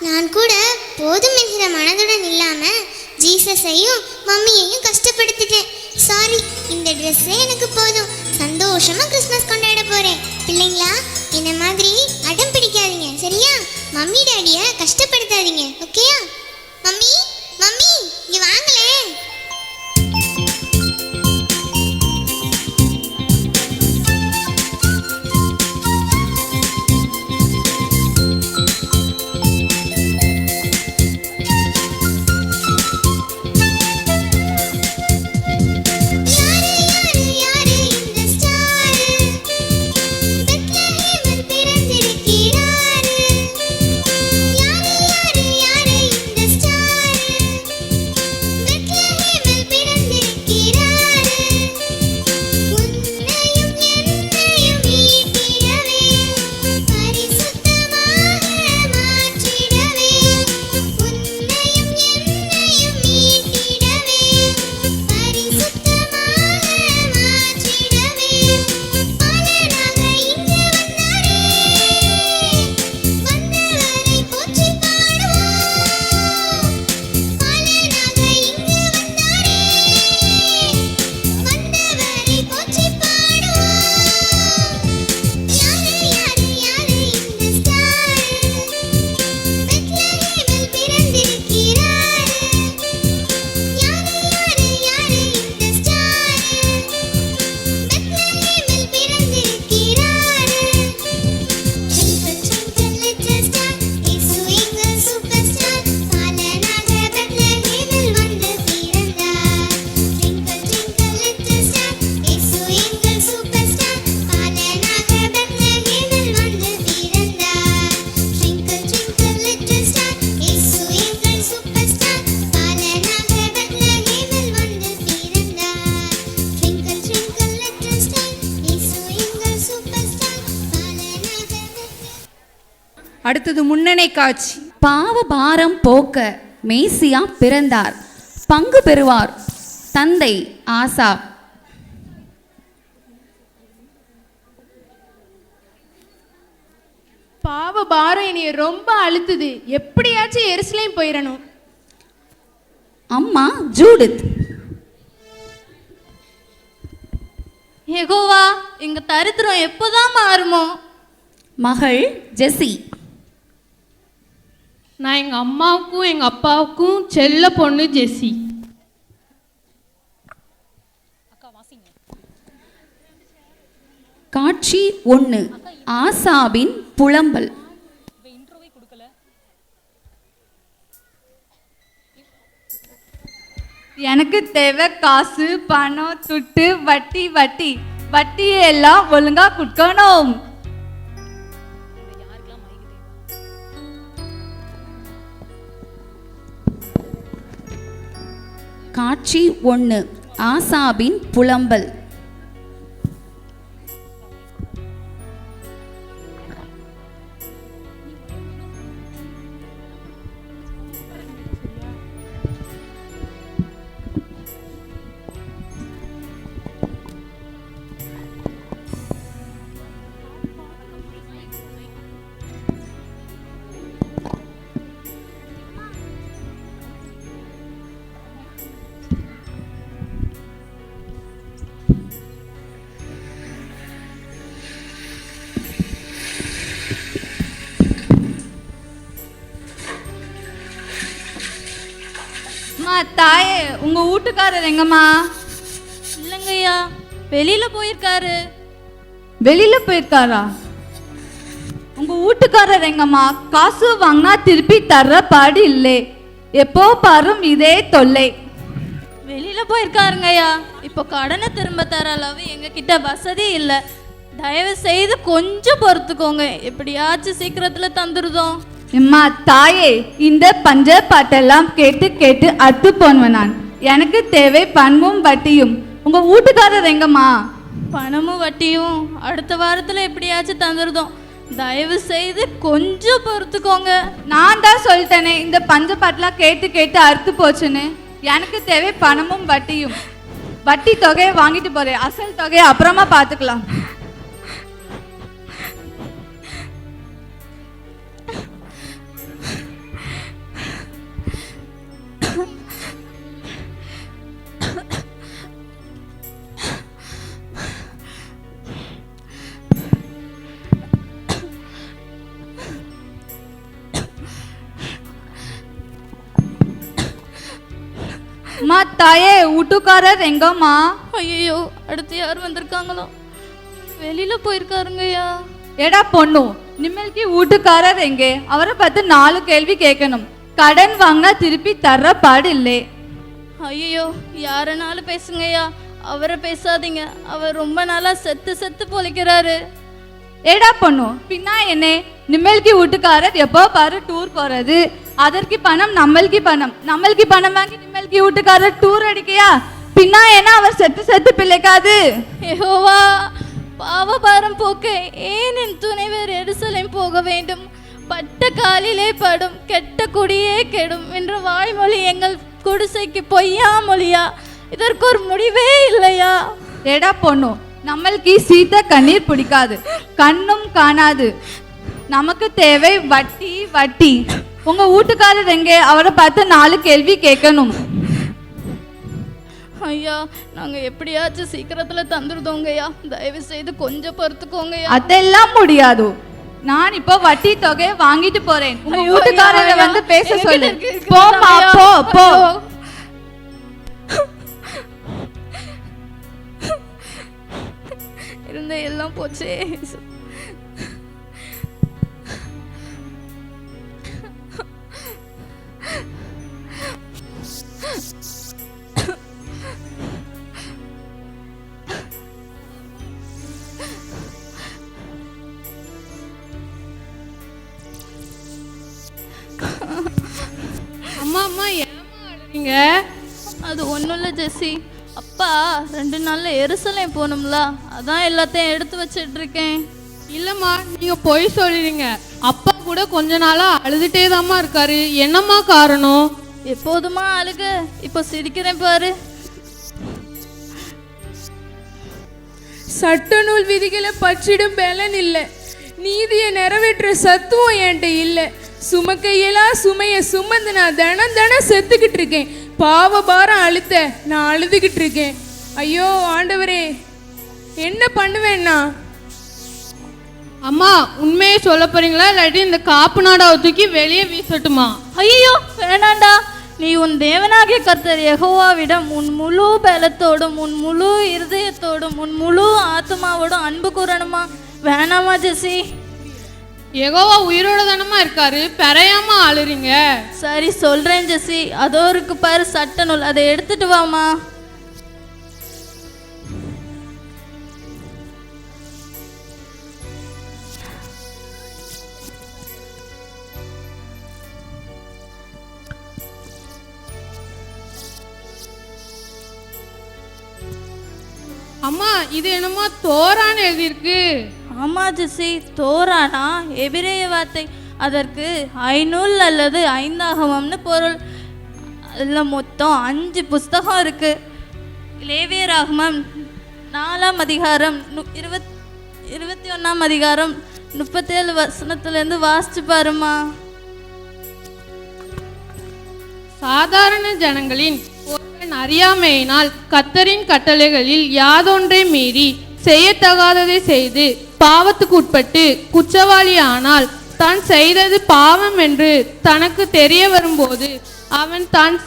நான் கூட போதும் என்கிற மனதுடன் இல்லாம ஜீசஸையும் மம்மியையும் கஷ்டப்படுத்திட்டேன். சாரி, இந்த ட்ரெஸ்ஸே எனக்கு போதும். சந்தோஷமா கிறிஸ்மஸ் கொண்டாட போறேன். பிள்ளைங்களா, என்ன மாதிரி அடம் பிடிக்காதீங்க, சரியா? மம்மி டாடிய கஷ்டப்படுத்தாதீங்க, ஓகேயா? மம்மி, மம்மி இங்க வாங்களே. அடுத்தது முன்னணி காட்சி. பாவ பாரம் போக்க மேசியா பிறந்தார். பங்கு பெறுவார் தந்தை ஆசா. பாவ பாரம் என்னைய ரொம்ப அழுத்துது, எப்படியாச்சும் எருசலேம் போயிடணும். அம்மா ஜூடித். யெகோவா, எங்க தரித்திரம் எப்போதான் மாறுமோ? மகள் ஜெசி. நான் எங்க அம்மாவுக்கும் எங்க அப்பாவுக்கும் செல்ல பொண்ணு ஜெசி. காட்சி 1. ஆசாவின் புலம்பல். எனக்கு தேவை காசு, பணம், துட்டு, வட்டி வட்டி வட்டியை எல்லாம் ஒழுங்கா கொடுக்கணும். காட்சி 1. ஆசாவின் புலம்பல். தாயே, உங்க வீட்டுக்காரர் எங்கம்மா? இல்லைங்கய்யா, வெளியில போயிருக்காரு. வெளியில போயிருக்காரா? உங்க வீட்டுக்காரர் எங்கம்மா? காசு வாங்கினா திருப்பி தர்ற பாடு இல்லை, எப்போ பாரும் இதே தொல்லை. வெளியில போயிருக்காருங்கய்யா. இப்போ கடனை திரும்ப தர அளவு எங்க கிட்ட வசதி இல்லை. தயவு செய்து கொஞ்சம் பொறுத்துக்கோங்க, எப்படியாச்சும் சீக்கிரத்துல தந்துருதோம். அம்மா தாயே, இந்த பஞ்ச பாட்டெல்லாம் கேட்டு கேட்டு அத்து போனவன் நான். எனக்கு தேவை பணமும் வட்டியும். உங்க வீட்டுக்காரர் எங்கம்மா? பணமும் வட்டியும் அடுத்த வாரத்துல எப்படியாச்சும் தந்துருதோம். தயவு செய்து கொஞ்சம் பொறுத்துக்கோங்க. நான் தான் சொல்லிட்டேனே, இந்த பஞ்ச பாட்டெல்லாம் கேட்டு கேட்டு அறுத்து போச்சுன்னு. எனக்கு தேவை பணமும் வட்டியும். வட்டி தொகையை வாங்கிட்டு போறேன், அசல் தொகையை அப்புறமா பார்த்துக்கலாம். அம்மா தாயே, வீட்டுக்காரர் எங்கம்மா? ஐயோ, அடுத்து யார் வந்திருக்காங்களோ? வெளியில போயிருக்காருங்கய்யா. ஏடா பொண்ணு, நிம்மலுக்கு வீட்டுக்காரர் எங்கே? அவரை பார்த்து 4 கேள்வி கேட்கணும். கடன் வாங்கினா திருப்பி தர்ற பாடு இல்லை. ஐயோ, யாருனாலும் பேசுங்கய்யா, அவரை பேசாதீங்க. அவர் ரொம்ப நாளா செத்து செத்து பொழைக்கிறாரு. ஏடா பொண்ணு, பின்னா என்ன? நிம்மலுக்கு வீட்டுக்காரர் எப்போ பாரு டூர் போறது. அதற்கு பணம், நம்மளுக்கு பணம் வாங்கி நிம்மலுக்கு வீட்டுக்காரர் டூர் அடிக்கையா? பின்னா என்ன அவர் செத்து செத்து பிள்ளைக்காது? யெகோவா, பாவபாரம் போக்க ஏன் என் துணைவர் எருசலேம் போக வேண்டும்? பட்ட காலிலே படும், கெட்ட குடியே கெடும் என்ற வாய்மொழி எங்கள் குடிசைக்கு பொய்யா மொழியா? இதற்கு ஒரு முடிவே இல்லையா? ஏடா பொண்ணு, நம்மளுக்கு சீத்த கண்ணீர் பிடிக்காது, கண்ணும் காணாது. நமக்கு தேவை வட்டி வட்டி. உங்க வீட்டுக்காரர் எங்கே? அவரை பார்த்து 4 கேள்வி கேட்கணும். ஐயா, நாங்க எப்படியாச்சும் சீக்கிரத்துல தந்துருதோங்கய்யா. தயவு செய்து கொஞ்சம் பொறுத்துக்கோங்கய்யா. அதெல்லாம் முடியாது. நான் இப்போ வட்டி தொகையை வாங்கிட்டு போறேன். உங்க வீட்டுக்காரரை வந்து பேச சொல்லு. போமா, போ போ. இருந்த எல்லாம் போச்சே. அம்மா அம்மா, ஏமா அழுறீங்க? அது ஒன்றும் இல்லை ஜெஸ்ஸி. அப்பா 2 நாள்ல எருசலேம் போகணும்ல, அதான் எல்லாத்தையும் எடுத்து வச்சிட்டு இருக்கேன். இல்லம்மா, நீங்க பொய் சொல்றீங்க. அப்பா கூட கொஞ்ச நாளா அழுதுட்டே தாம்மா இருக்காரு. என்னம்மா காரணம்? எப்போதுமா அழுக, இப்போ சிரிக்கிறேன் பாரு. சட்ட நூல் விதிகளை பற்றிடும் பலன் இல்லை, நீதியை நிறைவேற்ற சத்துவம் என்கிட்ட இல்லை. சுமக்கையெல்லாம் சுமைய சுமந்து நான் தினம் செத்துக்கிட்டு இருக்கேன். பாவ பாரம் அழுத்த நான் அழுதுகிட்டு இருக்கேன். ஐயோ ஆண்டவரே, என்ன பண்ணுவேன்னா? அம்மா உண்மையை சொல்ல போறீங்களா இல்லாட்டி இந்த காப்பு நாடாவை தூக்கி வெளியே வீசட்டுமா? ஐயோ வேணாண்டா, நீ உன் தேவனாகிய கர்த்தர் யெகோவாவிடம் உன் முழு பலத்தோடும் உன் முழு இருதயத்தோடும் உன் முழு ஆத்மாவோடும் அன்பு கூறணுமா? வேணாமா ஜெசி? யெகோவா உயிரோட தானமா இருக்காரு, பெறையாம ஆளுறீங்க. சரி சொல்றேன் ஜெசி, அதோ இருக்கு பாரு சட்ட நூல், அதை எடுத்துட்டு வாமா. அம்மா இது என்னமோ தோரான்னு எழுதியிருக்கு. ஆமா ஜெசி, தோரானா எபிரேய வார்த்தை. அதற்கு 500 அல்லது 5 ஆகமம்னு பொருள். அதில் மொத்தம் 5 புஸ்தகம் இருக்கு. லேவியராகமம் 4ஆம் அதிகாரம் 21ஆம் அதிகாரம் 37 வசனத்துலேருந்து வாசிச்சு பாருமா. சாதாரண ஜனங்களின் ஒருவன் அறியாமையினால் கர்த்தரின் கட்டளைகளில் யாதொன்றை மீறி செய்யத்தகாததை செய்து பாவத்துக்கு உட்பட்டு குற்றவாளி ஆனால் தான் செய்தது பாவம் என்று தனக்கு தெரிய வரும்போது அவன் தான்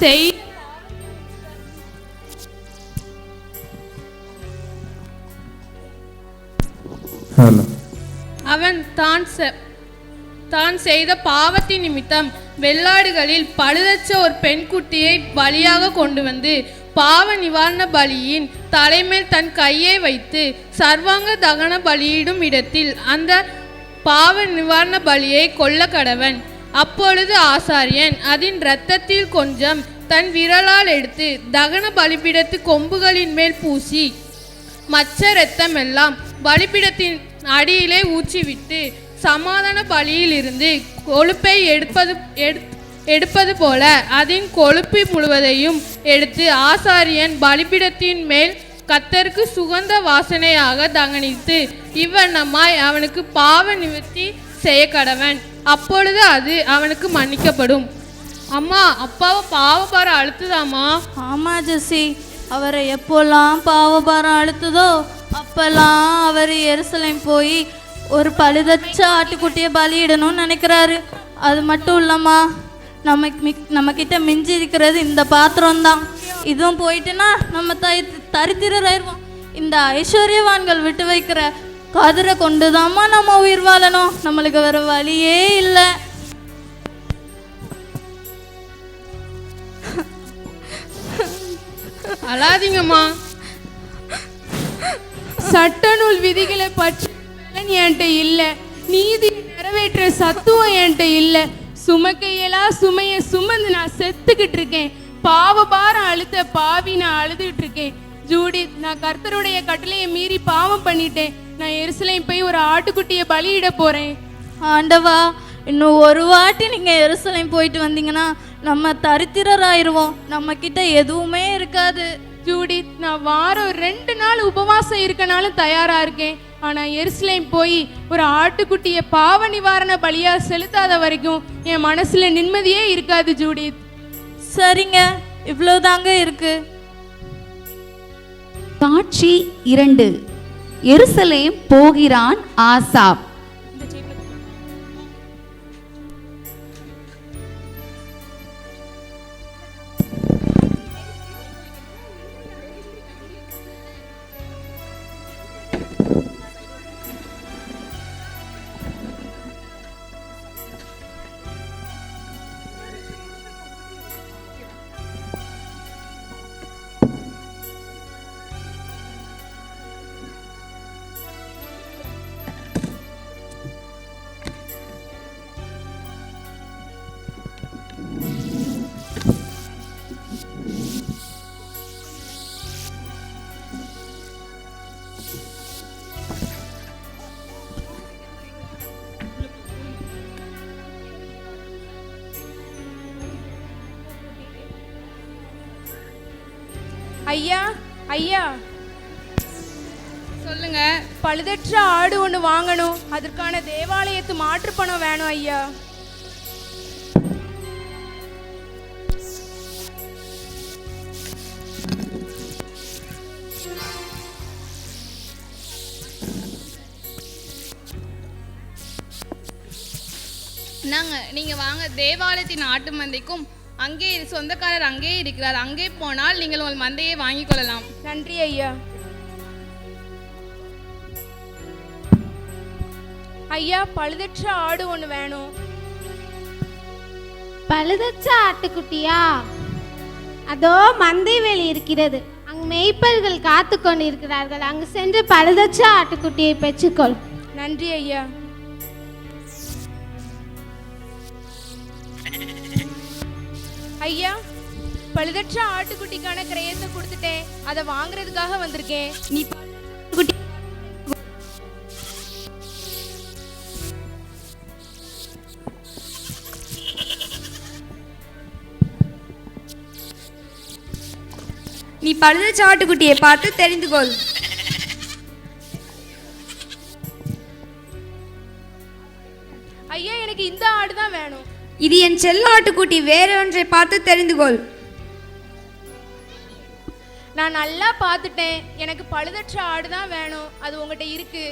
தான் செய்த பாவத்தின் நிமித்தம் வெள்ளாடுகளில் பழுதற்ற ஒரு பெண் குட்டியை பலியாக கொண்டு வந்து பாவ நிவாரண பலியின் தலைமேல் தன் கையை வைத்து சர்வாங்க தகன பலியிடும் இடத்தில் அந்த பாவ நிவாரண பலியை கொல்ல கடவன். அப்பொழுது ஆசாரியன் அதன் இரத்தத்தில் கொஞ்சம் தன் விரலால் எடுத்து தகன பலிபீடத்து கொம்புகளின் மேல் பூசி மற்ற இரத்தமெல்லாம் பலிபீடத்தின் அடியிலே ஊற்றிவிட்டு சமாதான பலியில் இருந்து கொழுப்பை எடுப்பது போல அதன் கொழுப்பு முழுவதையும் எடுத்து ஆசாரியன் பலிபீடத்தின் மேல் கர்த்தருக்கு சுகந்த வாசனையாக தகனித்து இவ்வண்ணமாய் அவனுக்கு பாவ நிவர்த்தி செய்ய கடவன். அப்பொழுது அது அவனுக்கு மன்னிக்கப்படும். அம்மா அப்பாவை பாவபாரம் அழுத்துதாமா? ஆமா ஜெசி, அவரை எப்போல்லாம் பாவபாரம் அழுத்துதோ அப்பெல்லாம் அவர் எருசலேம் போய் ஒரு ஆட்டுக்குட்டியை பலியிடணும்னு நினைக்கிறாரு. அது மட்டும் இல்லம்மா, நம்ம கிட்ட மிஞ்சி இருக்கிறது இந்த பாத்திரம் தான். இதுவும் போயிட்டுன்னா நம்ம தரித்திரராயிருவோம். இந்த ஐஸ்வர்யவான்கள் விட்டு வைக்கிற கதிரை கொண்டுதாம்மா நம்ம உயிர் வாழணும். நம்மளுக்கு வேற வழியே இல்லை. அழாதீங்கம்மா. சட்ட நூல் விதிகளை பற்றி என்கிட்ட இல்லை, நீதி நிறைவேற்ற சத்துவம் என்கிட்ட இல்லை. சுமக்கையெல்லாம் சுமைய சுமந்து நான் செத்துக்கிட்டு இருக்கேன். பாவ பாரம் அழுத்த பாவி நான் அழுதுகிட்டு இருக்கேன். ஜூடித், நான் கர்த்தருடைய கட்டளையை மீறி பாவம் பண்ணிட்டேன். நான் எருசலேம் போய் ஒரு ஆட்டுக்குட்டியை பலியிட போறேன். ஆண்டவா, இன்னும் ஒரு வாட்டி நீங்க எருசலேம் போயிட்டு வந்தீங்கன்னா நம்ம தரித்திரராயிருவோம். நம்ம கிட்ட எதுவுமே இருக்காது. ஜூடித், நான் வாரம் 2 நாள் உபவாசம் இருக்கனாலும் தயாரா இருக்கேன். ஆனா எருசலேம் போய் ஒரு ஆட்டுக்குட்டியை பாவ நிவாரண பலியா செலுத்தாத வரைக்கும் என் மனசுல நிம்மதியே இருக்காது ஜூடித். சரிங்க, இவ்வளவுதாங்க இருக்கு. காட்சி 2. எருசலேம் போகிறான் ஆசாப். ஐயா ஐயா சொல்லுங்க. பழுதற்ற ஆடு ஒன்று வாங்கணும், அதற்கான தேவாலயத்து மாற்று பணம் வேணும் ஐயா. நீங்கள் வாங்க. தேவாலயத்தின் ஆட்டு மந்தைக்கும் அங்கே சொந்தக்காரர் அங்கே இருக்கிறார். அங்கே போனால் நீங்கள் உங்கள் மந்தையை வாங்கிக் கொள்ளலாம். நன்றி ஐயா. ஐயா, பழுதற்ற ஆடு ஒன்று வேணும். பழுதற்ற ஆட்டுக்குட்டியா? அதோ மந்தை வேலி இருக்கிறது, அங்கு மேய்ப்பர்கள் காத்து கொண்டு இருக்கிறார்கள். அங்கு சென்று பழுதற்ற ஆட்டுக்குட்டியை பெற்றுக்கொள். நன்றி ஐயா. ஐயா, பழுதற்ற ஆட்டுக்குட்டிக்கான கிரயத்தை கொடுத்துட்டேன், அதை வாங்குறதுக்காக வந்திருக்கேன். நீ பழுதற்ற ஆட்டுக்குட்டியை பார்த்து தெரிந்து கொள். ஐயா, எனக்கு இந்த ஆடு தான் வேணும். இது என் செல்ல ஆட்டுக்குட்டி, வேற ஒன்றை பார்த்து தெரிந்து கொள். நான் நல்லா பார்த்துட்டேன், எனக்கு பழுதற்ற ஆடு தான் வேணும். அது உங்ககிட்ட இருக்கு.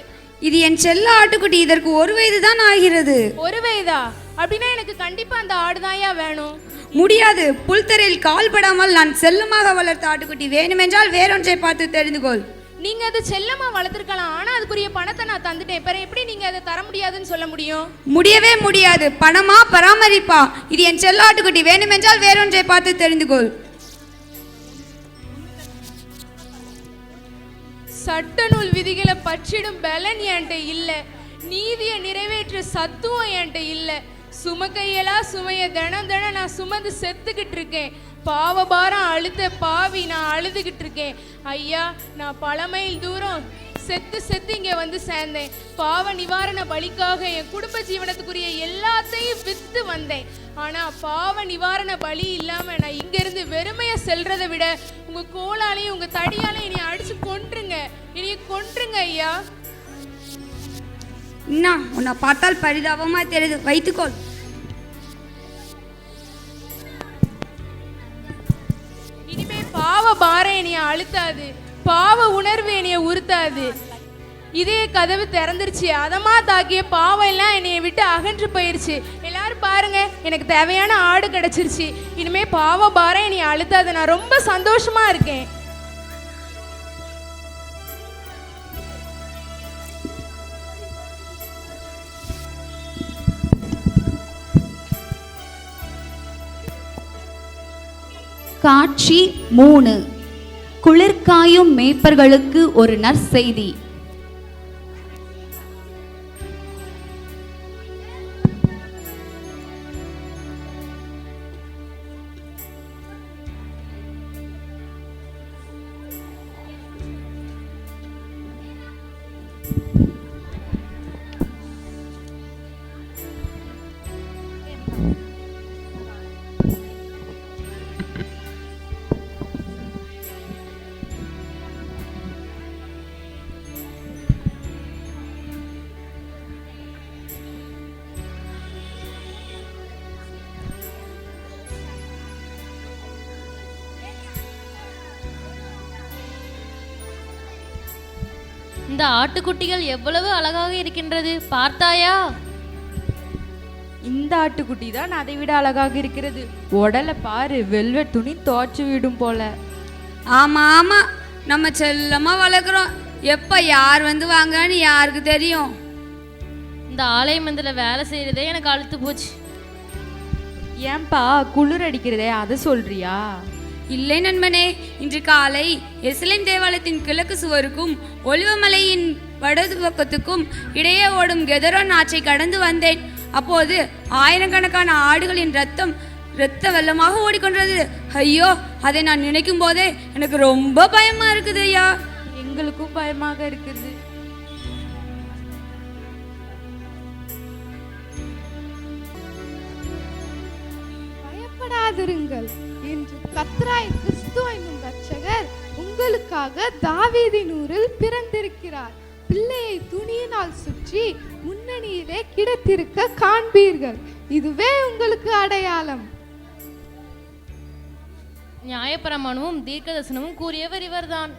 இது என் செல்ல ஆட்டுக்குட்டி, இதற்கு 1 வயது தான் ஆகிறது. 1 வயதா? அப்படின்னா எனக்கு கண்டிப்பா அந்த ஆடு தான்யா வேணும். முடியாது, புல்தரையில் கால் படாமல் நான் செல்லமாக வளர்த்த ஆட்டுக்குட்டி, வேணுமென்றால் வேறொன்றை பார்த்து தெரிந்து கொள். நீங்க அதை செல்லமா வளர்த்துருக்கலாம், ஆனா அதுக்குரிய பணத்தை நான் தந்துட்டேன். இப்ப எப்படி நீங்க அதை தர முடியாதுன்னு சொல்ல முடியும்? முடியவே முடியாது. பணமா பராமரிப்பா? இது என் செல்ல ஆட்டுக்குட்டி, வேணுமென்றால் வேறொன்றை பார்த்து தெரிந்து கொள். சட்ட நூல் விதிகளை பற்றிடும் பலன் என்கிட்ட இல்லை, நீதியை நிறைவேற்ற சத்துவம் என்கிட்ட இல்லை. சுமக்கையலா சுமைய தினம் தினம் நான் சுமந்து செத்துக்கிட்டு இருக்கேன். பாவபாரம் அழுத்த பாவி நான் அழுதுகிட்டு இருக்கேன். ஐயா, நான் பல மைல் தூரம் செத்து செத்து இங்கே வந்து சேர்ந்தேன். பாவ நிவாரண பலிக்காக என் குடும்ப ஜீவனத்துக்குரிய எல்லாத்தையும் விற்று வந்தேன். ஆனால் பாவ நிவாரண பலி இல்லாமல் நான் இங்கேருந்து வெறுமையை செல்றதை விட உங்கள் கோலாலையும் உங்கள் தடியாலையும் என்னை அடித்து கொன்றுங்க, என்னைய கொன்றுங்க ஐயா. என்ன, உன்னை பார்த்தால் பரிதாபமா தெரியுது, வைத்துக்கொள். இனிமே பாவ பாரம் என்னைய அழுத்தாது, பாவ உணர்வு என்னைய உறுத்தாது. இதே கதவு திறந்துருச்சு, அதமா தாக்கிய பாவம் எல்லாம் என்னைய விட்டு அகன்று போயிருச்சு. எல்லாரும் பாருங்க, எனக்கு தேவையான ஆடு கிடைச்சிருச்சு. இனிமே பாவ பாரம் என்னைய அழுத்தாது, நான் ரொம்ப சந்தோஷமா இருக்கேன். காட்சி 3. குளிர்காயும் மேய்ப்பர்களுக்கு ஒரு நற்செய்தி. இந்த ஆட்டுக்குட்டிகள் எவ்வளவு அழகாக இருக்கின்றது, பார்த்தாயா? இந்த ஆட்டுக்குட்டி தான் அதை விட அழகாக இருக்கிறது. உடலை பாரு, வெல்வெட் துணி துவைச்சு விடும் போல. ஆமா ஆமா, நம்ம செல்லமா வளர்க்குறோம். எப்ப யார் வந்து வாங்கன்னு யாருக்கு தெரியும்? இந்த ஆலய மந்தில வேலை செய்யறதே எனக்கு அழுத்து போச்சு. ஏன்பா, குளிர் அடிக்கிறதே அதை சொல்றியா? இல்லை நண்பனே, இன்று காலை எருசலேம் தேவாலயத்தின் கிழக்கு சுவருக்கும் ஒலிவமலையின் வடது பக்கத்துக்கும் இடையே ஓடும் கெதரோன் ஆற்றை கடந்து வந்தேன். அப்போது ஆயிரக்கணக்கான ஆடுகளின் இரத்த வெள்ளமாக ஓடிக்கொண்டது. ஐயோ, அதை நான் நினைக்கும் போதே எனக்கு ரொம்ப பயமா இருக்குது ஐயா. எங்களுக்கும் பயமாக இருக்குது. பயப்படாதிருங்கள், என்று கர்த்தராய் கிறிஸ்து என்னும் ரட்சகர் உங்களுக்காக தாவீதின் ஊரில் பிறந்திருக்கிறார். பிள்ளையை துணியினால் சுற்றி முன்னணியிலே கிடத்திருக்க காண்பீர்கள். இதுவே உங்களுக்கு அடையாளம். நியாயப்பிரமாணமும் தீர்க்கதரிசனமும் கூறியவர் இவர்தான்.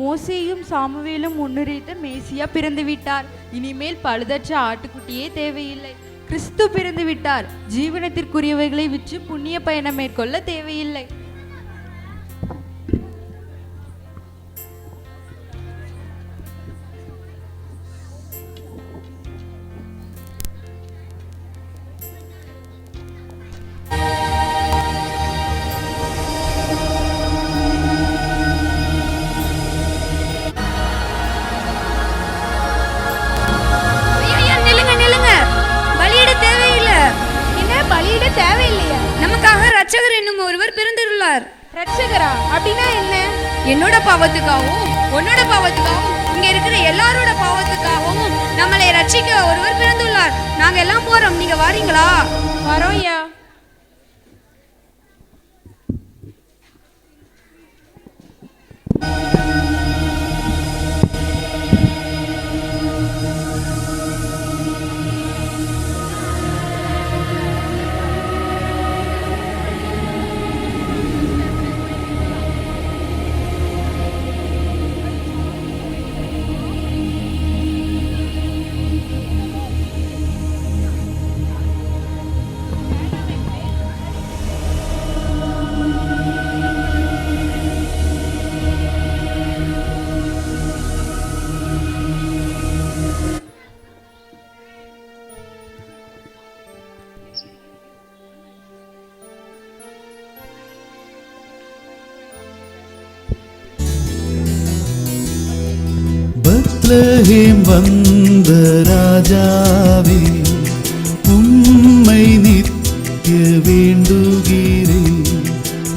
மோசேயும் சாமுவேலும் முன்னுரைத்த மேசியா பிறந்து விட்டார். இனிமேல் பழுதற்ற ஆட்டுக்குட்டியே தேவையில்லை. கிறிஸ்து பிறந்து விட்டார். ஜீவனத்திற்குரியவைகளை விற்று புண்ணிய பயணம் மேற்கொள்ள தேவையில்லை. பலியிட தேவையில்லையா? நமக்காக ரட்சகர் என்னும் ஒருவர் பிறந்துள்ளார். ரட்சகரா? அப்படின்னா என்ன? என்னோட பாவத்துக்காகவும் உன்னோட பாவத்துக்காகவும் இங்க இருக்கிற எல்லாரோட பாவத்துக்காகவும் நம்மளை ரட்சிக்க ஒருவர் பிறந்துள்ளார். நாங்க எல்லாம் போறோம், நீங்க வாரீங்களா? வரோம் ஐயா. பெத்லகேம் வந்த ராஜாவே, உம்மை நித்திய வேண்டுகிறேன்.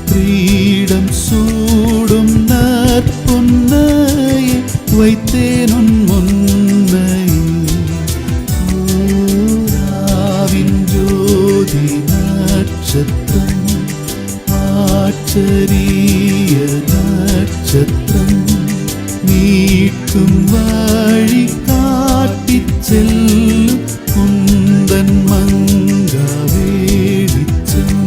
கிரீடம் சூடும் நற்பொன்னையை வைத்தேன் உன் முன்னையே. ஊராவின் ஜோதி நட்சத்திரம், ஆச்சரிய நட்சத்திரம், மீட்கும் வழி காட்டிச் செல்லும் உந்தன் மங்கா வெளிச்சம்.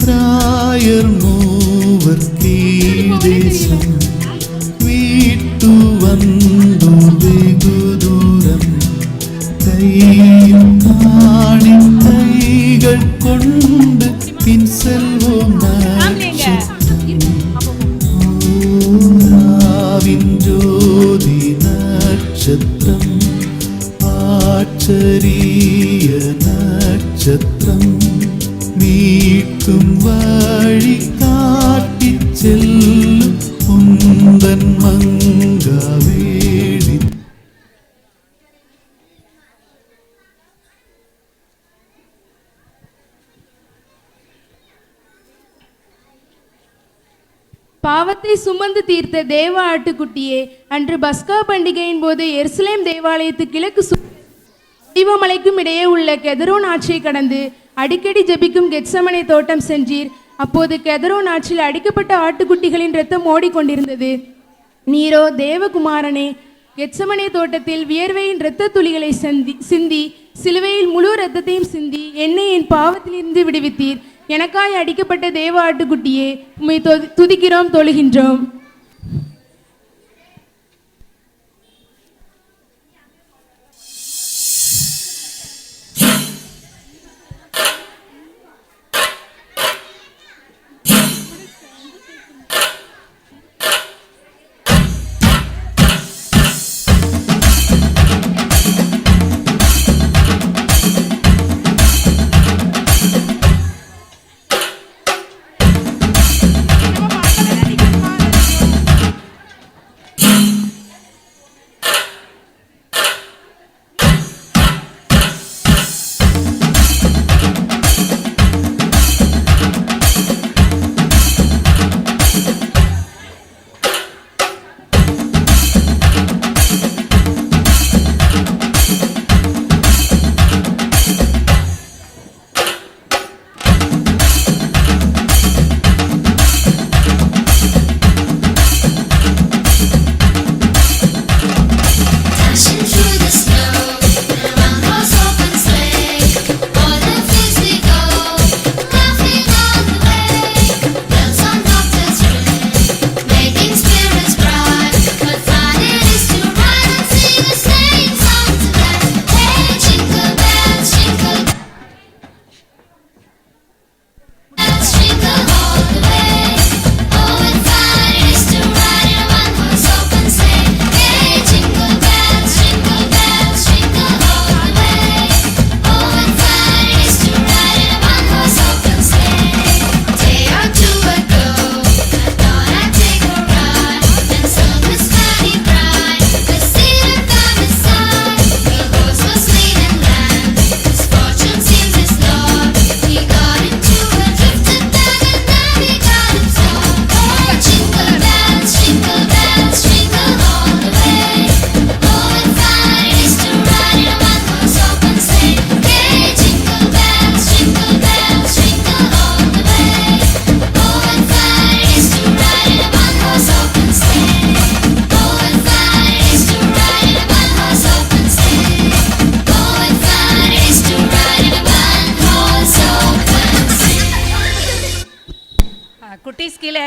ராயர் மூவர் கீழ்தேசம் வீட்டு வந்தோ வெகு தூரம். கையில் காணி கைகள் கொண்டு பின் செல்வோம் நட்சத்திரம். ஜோதி நட்சத்திரம், ஆச்சரிய நட்சத்திரம், மீட்கும் வழி காட்டிச் செல்லும் உந்தன் மங்கா வேளி. பாவத்தை சுமந்து தீர்த்த தேவ ஆட்டுக்குட்டியே, அன்று பஸ்கா பண்டிகையின் போது எருசலேம் தேவாலயத்து கிழக்கு ஒலிவமலைக்கும் இடையே உள்ள கெதரோன் ஆற்றை கடந்து அடிக்கடி ஜெபிக்கும் கெத்சமனே தோட்டம் சென்றீர். அப்போது கெதரோன் ஆற்றில் அடிக்கப்பட்ட ஆட்டுக்குட்டிகளின் இரத்தம் ஓடிக்கொண்டிருந்தது. நீரோ தேவகுமாரனே, கெத்சமனே தோட்டத்தில் வியர்வையின் இரத்த துளிகளை சிந்தி சிலுவையில் முழு இரத்தத்தையும் சிந்தி என்னை என் பாவத்திலிருந்து விடுவித்தீர். எனக்காய் அடிக்கப்பட்ட தேவ ஆட்டுக்குட்டியே, உம்மை துதிக்கிறோம், தொழுகின்றோம்.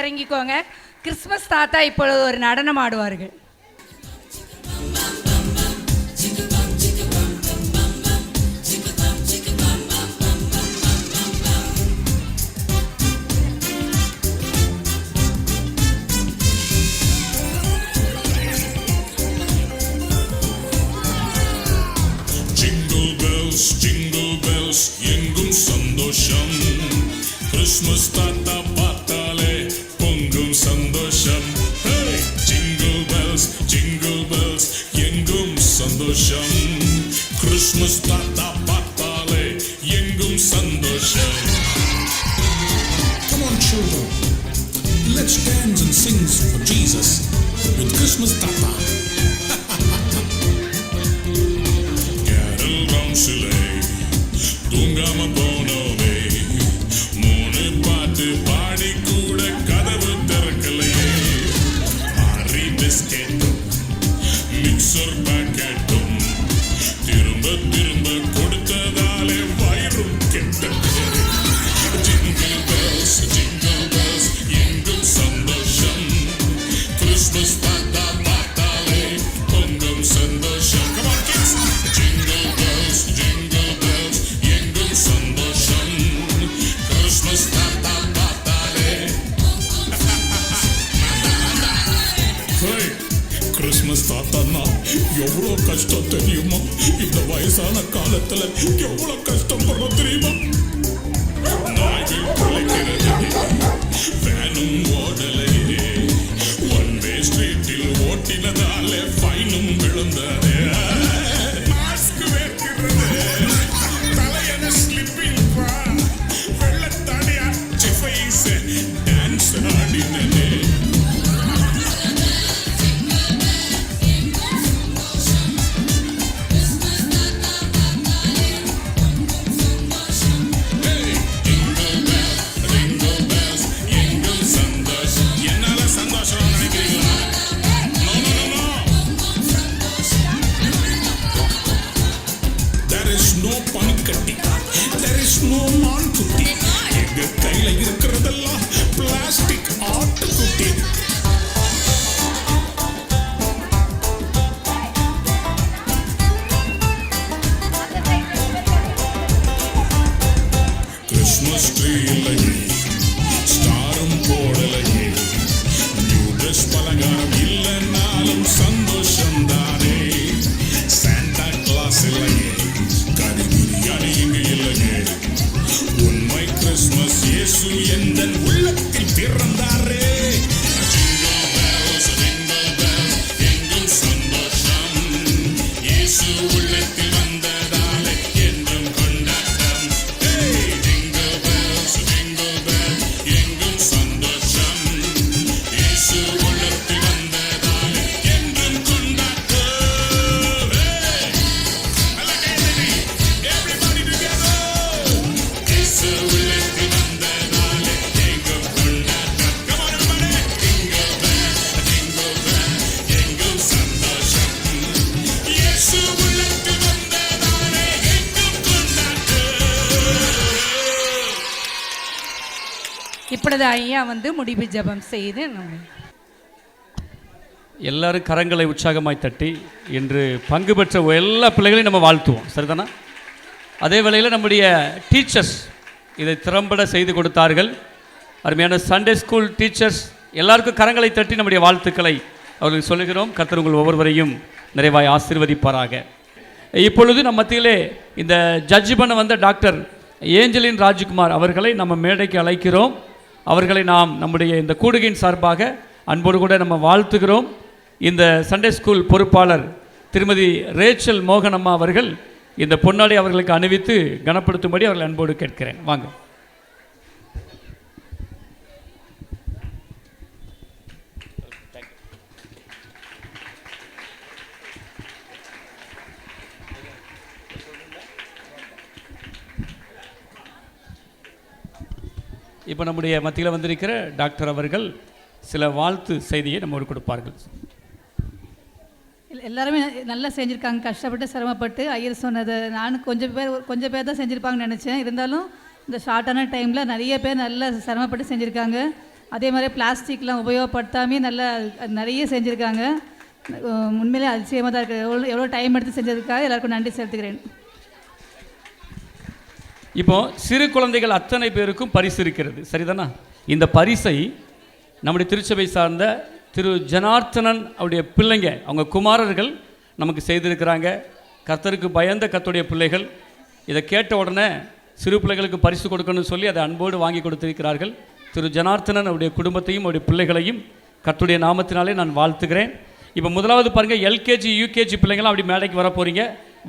இறங்கிக்கோங்க. கிறிஸ்மஸ் தாத்தா இப்பொழுது ஒரு நடனம் ஆடுவார்கள். Jingle bells, எங்கும் சந்தோஷம். கிறிஸ்மஸ் தாத்தா பார்த்தாலே பொங்கும் சந்தோஷம். Jingle bells, எங்கும் சந்தோஷம். கிறிஸ்மஸ் தாத்தா பார்த்தாலே எங்கும் சந்தோஷம். Come on children, let's dance and sing for Jesus with Christmas Tata. சிலை தூங்காம போனோமே, 3 பாட்டு பாடி கூட கதவு திறக்கலையே. மாறி பிஸ்கெட்டும் மிக்சர் பாக்கெட்டும் திரும்ப திரும்ப கொடுத்ததாலே வயிறும் கெட்டது. ஜிங்கிள் பெல்ஸ் எங்கும் சந்தோஷம். கிறிஸ்மஸ் தாத்தா பார்த்தாலே பொங்கும் சந்தோஷம். Come on kids, jingle bells, எங்கும் சந்தோஷம். கிறிஸ்மஸ் தாத்தா பார்த்தாலே. கிறிஸ்மஸ் தாத்தான்னா எவ்வளோ கஷ்டம் தெரியுமா? இந்த வயசான காலத்துல எவ்வளோ கஷ்டப்படுறோம் தெரியுமா? நாய்கள் குலைக்கிறது, வேனும் ஓடலையே, ஒன் வே ஸ்ட்ரீட்டில் ஓட்டினதாலே ஃபைனும் விழுந்ததே. மாஸ்க் வைக்கிறது, தலையன ஸ்லிப்பிங் பா, வெள்ளத்தாடி அடிச்சு ஃபேஸ் டான்ஸ் ஆடினே. கையில இருக்கிறதெல்லாம் பிளாஸ்டிக் ஆட்டுக்குட்டி. கிறிஸ்மஸ் ட்ரீ இல்லையே, ஸ்டாரும் போடலையே, நியூ ட்ரெஸ் பலகாரம் இல்லைன்னாலும் சந்தோஷம் தானே. சாண்டா கிளாஸ் இல்லையே, கறி பிரியாணி இங்கு இல்லையே. உண்மை கிறிஸ்மஸ் இயேசு எந்தன் உள்ளத்தில் பிறந்தாரே. Jingle bells, எங்கும் சந்தோஷம். இயேசு உள்ளத்தில் வந்ததாலே என்றும் கொண்டாட்டம். Jingle bells, எங்கும் சந்தோஷம். இயேசு உள்ளத்தில் வந்ததாலே என்றும் கொண்டாட்டம். Everybody together. இயேசு உள்ளத்தில் வந்ததாலே எங்கும் கொண்டாட்டம். Come on everybody. Jingle bells, எங்கும் சந்தோஷம். இயேசு உள்ளத்தில் வந்ததாலே எங்கும் கொண்டாட்டம். இப்பொழுது ஐயா வந்து முடிவு ஜெபம் செய்து நம்ம எல்லாரும் கரங்களை உற்சாகமாய் தட்டி இன்று பங்கு பெற்ற எல்லா பிள்ளைகளையும் நம்ம வாழ்த்துவோம். சரிதானா? அதே வேளையில் நம்முடைய டீச்சர்ஸ் இதை திறம்பட செய்து கொடுத்தார்கள். அருமையான சண்டே ஸ்கூல் டீச்சர்ஸ் எல்லாருக்கும் கரங்களை தட்டி நம்முடைய வாழ்த்துக்களை அவர்களுக்கு சொல்லுகிறோம். கர்த்தர் உங்கள் ஒவ்வொருவரையும் நிறைவாய் ஆசீர்வதிப்பாராக. இப்பொழுது நம் மத்தியிலே இந்த ஜட்ஜ் பண்ண வந்த டாக்டர் ஏஞ்சலின் ராஜ்குமார் அவர்களை நம்ம மேடைக்கு அழைக்கிறோம். அவர்களை நாம் நம்முடைய இந்த கூடுகையின் சார்பாக அன்போடு கூட நம்ம வாழ்த்துகிறோம். இந்த சண்டே ஸ்கூல் பொறுப்பாளர் திருமதி ரேச்சல் மோகனம்மா அவர்கள் இந்த பொன்னாடை அவர்களுக்கு அணிவித்து கனப்படுத்தும்படி அவர்கள் அன்போடு கேட்கிறேன். வாங்க. இப்போ நம்முடைய மத்தியில் வந்திருக்கிற டாக்டர் அவர்கள் சில வாழ்த்து செய்தியை நம்மோடு கொடுப்பார்கள். எல்லாருமே நல்லா செஞ்சுருக்காங்க, கஷ்டப்பட்டு சிரமப்பட்டு. ஐயர் சொன்னது நானும் கொஞ்சம் பேர் தான் செஞ்சுருப்பாங்கன்னு நினச்சேன். இருந்தாலும் இந்த ஷார்ட்டான டைமில் நிறைய பேர் நல்லா சிரமப்பட்டு செஞ்சுருக்காங்க. அதே மாதிரி பிளாஸ்டிக்லாம் உபயோகப்படுத்தாமே நல்லா நிறைய செஞ்சுருக்காங்க. உண்மையிலே அதிசயமாக தான் இருக்குது. எவ்வளோ டைம் எடுத்து செஞ்சதுக்காக எல்லாருக்கும் நன்றி செலுத்துகிறேன். இப்போ சிறு குழந்தைகள் அத்தனை பேருக்கும் பரிசு இருக்கிறது, சரிதானா? இந்த பரிசை நம்முடைய திருச்சபை சார்ந்த திரு ஜனார்த்தனன் அவருடைய பிள்ளைங்க, அவங்க குமாரர்கள் நமக்கு செய்திருக்கிறாங்க. கர்த்தருக்கு பயந்த கர்த்தருடைய பிள்ளைகள் இதை கேட்ட உடனே சிறு பிள்ளைகளுக்கு பரிசு கொடுக்கணும்னு சொல்லி அதை அன்போடு வாங்கி கொடுத்திருக்கிறார்கள். திரு ஜனார்த்தனன் அவருடைய குடும்பத்தையும் அவருடைய பிள்ளைகளையும் கர்த்தருடைய நாமத்தினாலே நான் வாழ்த்துகிறேன். இப்போ முதலாவது பாருங்கள், எல்கேஜி யூகேஜி பிள்ளைங்களாம் அப்படி மேடைக்கு வர போகிறீங்க.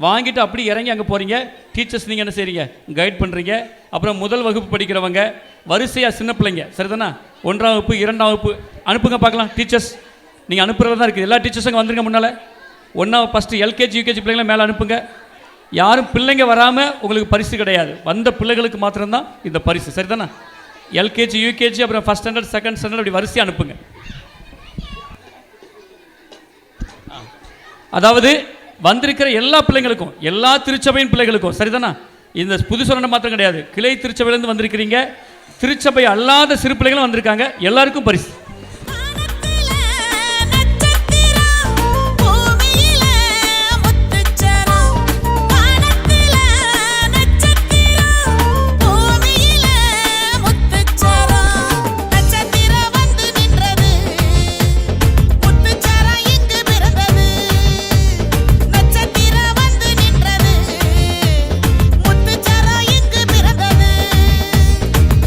வாங்கிட்டு அப்படி இறங்கி அங்கே போகிறீங்க. டீச்சர்ஸ் நீங்கள் என்ன செய்கிறீங்க? கைட் பண்ணுறீங்க. அப்புறம் முதல் வகுப்பு படிக்கிறவங்க வரிசையாக சின்ன பிள்ளைங்க, சரிதானா? 1ஆம் வகுப்பு 2ஆம் வகுப்பு அனுப்புங்க பார்க்கலாம். டீச்சர்ஸ் நீங்கள் அனுப்புறது தான் இருக்குது. எல்லா டீச்சர்ஸும் அங்கே வந்துருங்க. முன்னால் 1ஆவது ஃபஸ்ட்டு எல்கேஜி யூகேஜி பிள்ளைங்களை மேலே அனுப்புங்க. யாரும் பிள்ளைங்க வராமல் உங்களுக்கு பரிசு கிடையாது, வந்த பிள்ளைகளுக்கு மாத்திரம்தான் இந்த பரிசு, சரிதானா? எல்கேஜி யூகேஜி அப்புறம் ஃபஸ்ட் ஸ்டாண்டர்ட் செகண்ட் ஸ்டாண்டர்ட் அப்படி வரிசையாக அனுப்புங்க. அதாவது வந்திருக்கிற எல்லா பிள்ளைங்களுக்கும், எல்லா திருச்சபையின் பிள்ளைகளுக்கும், சரிதானா? இந்த புது சொன்ன மாத்திரம் கிடையாது, கிளை திருச்சபையிலேருந்து வந்திருக்கிறீங்க, திருச்சபை அல்லாத சிறு பிள்ளைகளும் வந்திருக்காங்க, எல்லாருக்கும் பரிசு.